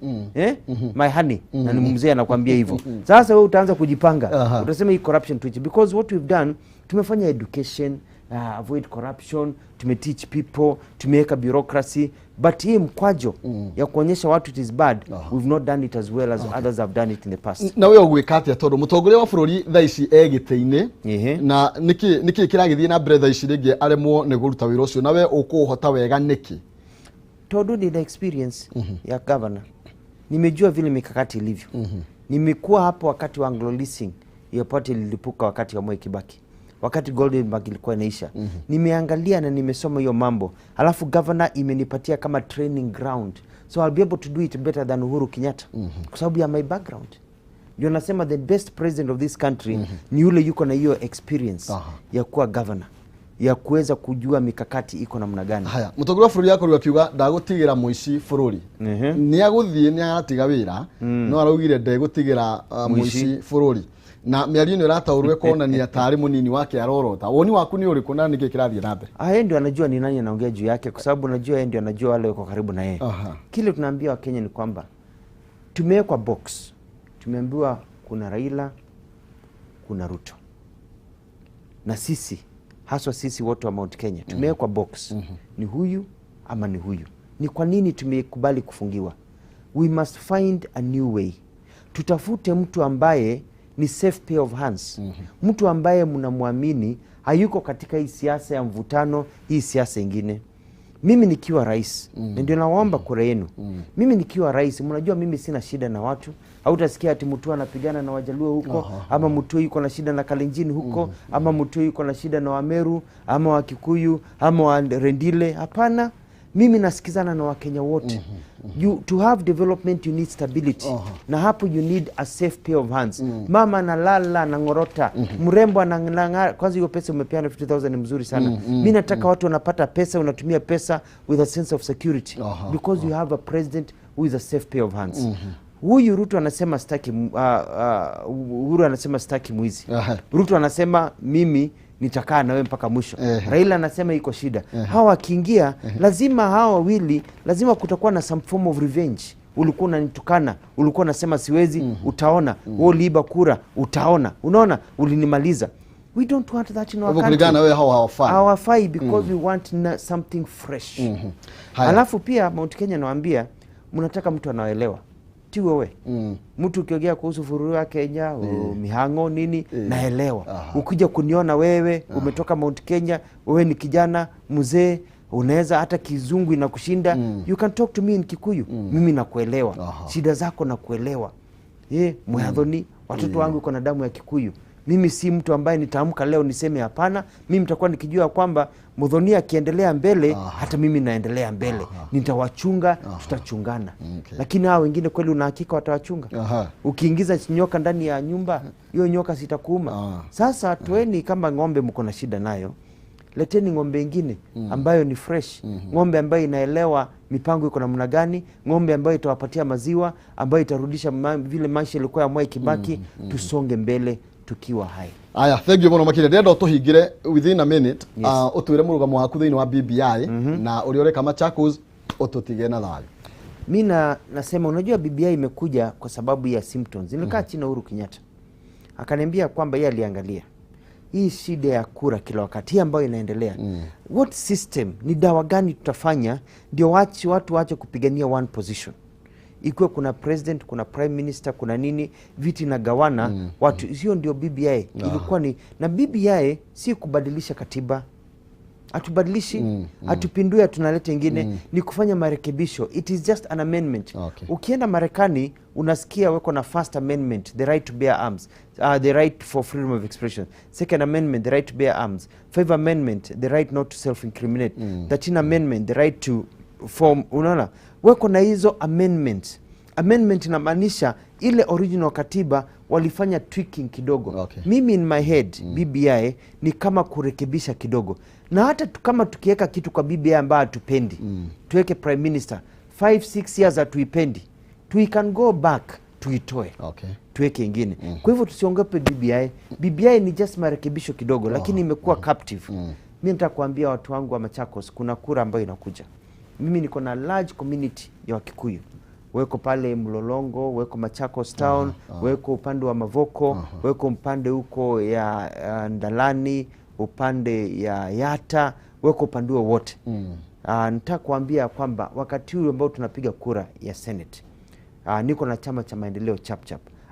Speaker 2: My honey na ni mzee anakuambia hivyo. Sasa wewe utaanza kujipanga. Utasema hii corruption twitch because what we've done tumefanya education avoid corruption, tumeteach people, tumeweka bureaucracy, but hii mkwajo ya kuonyesha watu it is bad, we've not done it as well as others have done it in the past.
Speaker 1: Na wewe gwika atia tondu mutongoria wa bururi thaa ici egiteini na niki kiragithie na mbere thaa ici ringi aremwo ni guruta wira ucio, na we ukuhota wega niki?
Speaker 2: Tondu ni experience ya governor, nimejua vile mikakati ilivyo. Nimekuwa hapo wakati wa Anglo Leasing, hiyo party lilipuka wakati wa Mwai Kibaki, wakati Goldenberg ilikuwa inaisha. Nimeangalia na nimesoma hiyo mambo, alafu governor imenipatia kama training ground, so I'll be able to do it better than Uhuru Kenyatta kwa sababu ya my background. Ndio nasema the best president of this country ni yule yuko na hiyo experience ya kuwa governor, ya kuweza kujua mikakati iko namna gani.
Speaker 1: Haya, mutongoria bururi yakorirwo akiuga ndagutigira muici bururi, ni aguthie ni agatiga wira, no araugire ndegutigira muici bururi, na miario ni rataurwe kona ni atari munini wake arorota. Woni waku ni uriku na niki kirathie na mbere?
Speaker 2: Yeye ndio anajua ni nani anaongea juu yake, kwa sababu unajua yeye ndio anajua wale wako karibu na yeye. Kile tunaambia wa Kenya ni kwamba tumewekwa box, tumeambiwa kuna Raila, kuna Ruto, na sisi haswa sisi wote wa Mount Kenya tumewekwa box, ni huyu ama ni huyu. Ni kwa nini tumekubali kufungiwa? We must find a new way. Tutafute mtu ambaye ni safe pair of hands, mtu ambaye mnamwamini hayuko katika hii siasa ya mvutano, hii siasa ingine. Mimi nikiwa rais, ndio naomba kura yenu. Mimi nikiwa rais, mnajua mimi sina shida na watu. Hautasikia ati Mutua anapigana na Wajaluo huko, ama Mutua yuko na shida na Kalenjin huko, ama Mutua yuko na shida na Wameru, ama Wakikuyu, ama Warendile. Hapana, mimi nasikizana na Wakenya wote. To have development you need stability. Na hapo you need a safe pair of hands. Mama na lala na ngorota, mrembo anang'aa. Kwanza hiyo pesa umepeana 50,000 ni mzuri sana. Mimi nataka watu wanapata pesa, unatumia pesa with a sense of security, because you have a president who is a safe pair of hands. Huyu Ruto anasema sitaki, Uhuru anasema sitaki mwizi. Ruto anasema mimi nitakaa na wewe mpaka mwisho. Raila anasema iko shida. Hawa wakiingia, lazima hawa wawili, lazima kutakuwa na some form of revenge. Ulikuwa unanitukana, ulikuwa unasema siwezi, utaona. Wewe uliiba kura, utaona. Unaona, ulinimaliza. We don't want that in our country.
Speaker 1: Kulingana wewe
Speaker 2: hawafai because we want something fresh. Alafu pia Mount Kenya nawaambia, mnataka mtu anaelewa. Wewe mtu ukiongea kuhusu fururu ya Kenya, mihango nini, naelewa. Ukija kuniona wewe umetoka Mount Kenya, wewe ni kijana mzee, unaweza hata kizungu inakushinda, you can talk to me in Kikuyu. Mimi nakuelewa. Shida zako nakuelewa. Mwadhoni, watoto wangu iko na damu ya Kikuyu. Mimi si mtu ambaye nitaamka leo niseme hapana. Mimi nitakuwa nikijua kwamba Mudhoni akiendelea mbele, hata mimi naendelea mbele. Nitawachunga, tutachungana. Lakini hao wengine kweli una hakika watawachunga? Ukiingiza nyoka ndani ya nyumba, hiyo nyoka sitakuuma. Sasa toeni, kama ng'ombe mko na shida nayo, leteni ng'ombe ingine ambayo ni fresh, ng'ombe ambayo inaelewa mipango iko namna gani, ng'ombe ambayo itawapatia maziwa, ambayo itarudisha vile maisha ilikuwa ya Mwai Kibaki. Tusonge mbele tukiwa hai.
Speaker 1: Aya, thank you muno makire. Ndenda tuhingire within a minute. Utwire murugamo waku thiini wa BBI na uri oreka Machakos ututige na thayo.
Speaker 2: Mimi nasema, unajua BBI imekuja kwa sababu ya symptoms. Nilikaa chini na Uhuru Kenyatta, akaniambia kwamba yeye aliangalia hii shida ya kura kila wakati ambayo inaendelea. What system, ni dawa gani tutafanya ndio watu waache kupigania one position? Ikiwa kuna president, kuna prime minister, kuna nini, viti na gawana watu. Hiyo ndio BBI ilikuwa ni. Na BBI si kubadilisha katiba, atubadilishi, atupindue, tunaleta ingine, ni kufanya marekebisho. It is just an amendment. Ukienda Marekani unasikia wako na first amendment, the right to bear arms, the right for freedom of expression. Second amendment, the right to bear arms. Fifth amendment, the right not to self-incriminate. 13th amendment, the right to form. Unaona, wako na hizo amendments. Amendment inamaanisha ile original katiba walifanya tweaking kidogo. Mimi in my head, BBI ni kama kurekebisha kidogo. Na hata kama tukiweka kitu kwa BBI ambayo hatupendi, tuweke prime minister 5-6 years hatuipendi, we can go back tuitoe, tuweke ingine. Kwa hivyo tusiongope BBI. BBI ni just marekebisho kidogo, lakini imekuwa captive. Mimi nitakwambia watu wangu wa Machakos, kuna kura ambayo inakuja. Mimi niko na large community ya Wakikuyu. Weko pale Mlolongo, weko Machakos Town, weko upande wa Mavoko, weko upande huko ya Ndalani, upande ya Yata, weko upande wote. Nataka kuambia kwamba wakati huu ambao tunapiga kura ya Senate, niko na chama cha maendeleo chap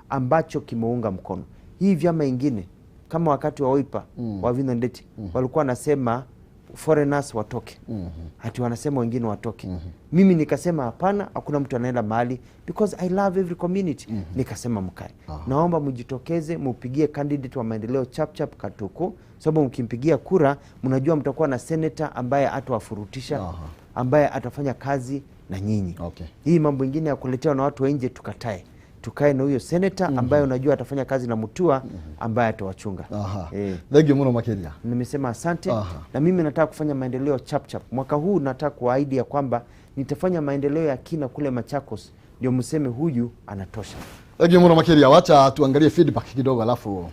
Speaker 2: ambacho kimeunga mkono. Hii vyama ingine kama wakati wa Wiper wa Vino Ndeti walikuwa nasema foreigners watoke. Hati wanasema wengine watoke. Mimi nikasema hapana, hakuna mtu anaenda mahali because I love every community. Nikasema mkae. Naomba mjitokeze, mupigie candidate wa maendeleo chap Katuku, sababu mkimpigia kura mnajua mtakuwa na senator ambaye atawafurutisha, ambaye atafanya kazi na nyinyi. Hii mambo mengine ya kuletea na watu wa nje tukae na huyo senator ambaye unajua atafanya kazi na Mutua ambaye atawachunga.
Speaker 1: Thegi muno makiria.
Speaker 2: Nimesema asante. Na mimi nataka kufanya maendeleo chap. Mwaka huu nataka kuahidi ya kwamba nitafanya maendeleo ya kina kule Machakos, ndio mseme huyu anatosha.
Speaker 1: Thegi muno makiria, wacha tuangalie feedback kidogo alafu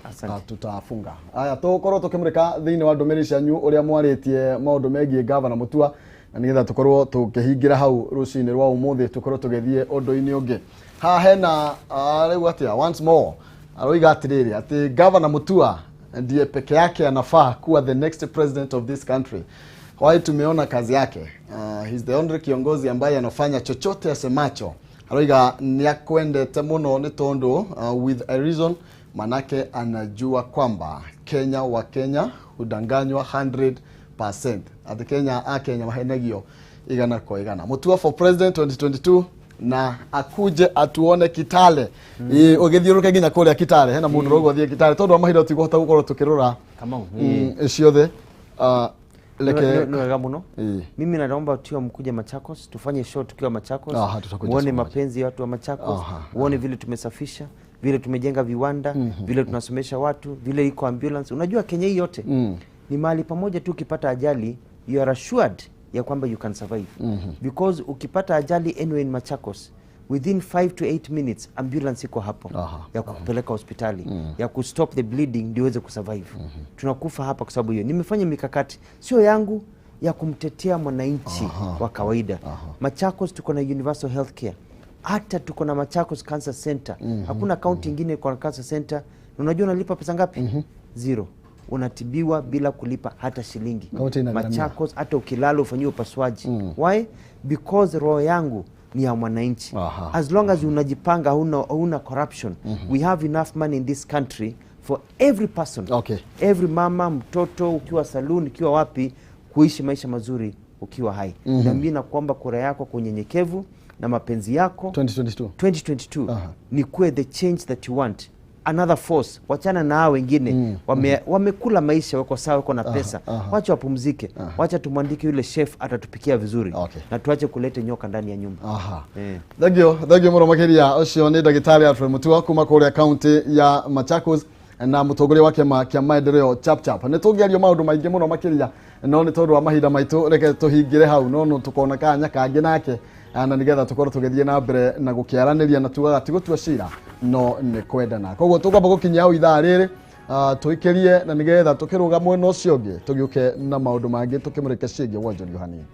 Speaker 1: tutafunga. Aya tukorwo tukimurika thiini wa ndomeri cianyu uria mwaritie maundu megie Governor Mutua, na nigetha tukorwo tukihingira hau rucini rwa umuthi tukorwo tugethie undu-ini ungi. Ha hena riu atia once more aroiga atiriri ati Governor Mutua ndiye peke yake anafaa kuwa the next president of this country. Kwa hiyo tumeona kazi yake. He's the only kiongozi ambaye anafanya chochote asemacho. Aroiga ni akwendete muno ni tondu with a reason, manake anajua kwamba wa Kenya hudanganywa 100%. Ati Kenya mahenagio igana kwa igana. Mutua for president 2022 na akuje atuone Kitale. Ogithiuruke nginya kuria Kitale, hena mundu rogo thie Kitale tondu amahira utigota gukorwo tukirora
Speaker 2: kama
Speaker 1: ciothe.
Speaker 2: Wega muno. Mimi naomba tuwe mkuje Machakos, tufanye show tukiwa Machakos. Uone mapenzi ya watu wa Machakos, uone vile tumesafisha, vile tumejenga viwanda, vile tunasomesha watu, vile iko ambulance. Unajua Kenya hii yote ni mahali pamoja tu, ukipata ajali you are assured ya kwamba you can survive. Because ukipata ajali anywhere in Machakos, within 5 to 8 minutes ambulance iko hapo ya kukupeleka hospitali, ya kustop the bleeding ndio uweze kusurvive. Tunakufa hapa kwa sababu hiyo. Nimefanya mikakati sio yangu, ya kumtetea mwananchi wa kawaida. Machakos tuko na universal healthcare. Hata tuko na Machakos Cancer Center. Hakuna county nyingine kwa cancer center. Unajua unalipa pesa ngapi? Zero. Unatibiwa bila kulipa hata shilingi. Machakos hata ukilala ufanyiwe upasuaji. Why? Because roho yangu ni ya mwananchi. As long as unajipanga, huna corruption, we have enough money in this country for every person. Every mama, mtoto, ukiwa saloon, ukiwa wapi, kuishi maisha mazuri ukiwa hai. Na mimi nakuomba kura yako kwa unyenyekevu na mapenzi yako 2022 ni kuwe the change that you want. Another force, wachana na hao wengine wamekula maisha, wako sawa, wako na pesa. Wacha wapumzike. Wacha tumwandike yule chef atatupikia vizuri. Na tuache kuleta nyoka ndani ya nyumba.
Speaker 1: Thagio muno makiria ucio ni Dagitari Alfred Mutua kuma kuria county ya Machakos na mutongoria wake kia maendeleo chap. Ni tungiario maundu maingi muno makiria, no ni tondu wa mahinda maitu reke tuhingire hau, no tukona kanya kangi nake na nigetha tukorwo tugethie na mbere na gukiaraniria na tugaga tigutua cira no ni kwendana. Koguo tugamba gukinya hau ithaa riri tuikirie na nigetha tukiruga mwena ucio ungi tugiuke na maundu mangi tukimurike ciĩgie wonjoria hanini.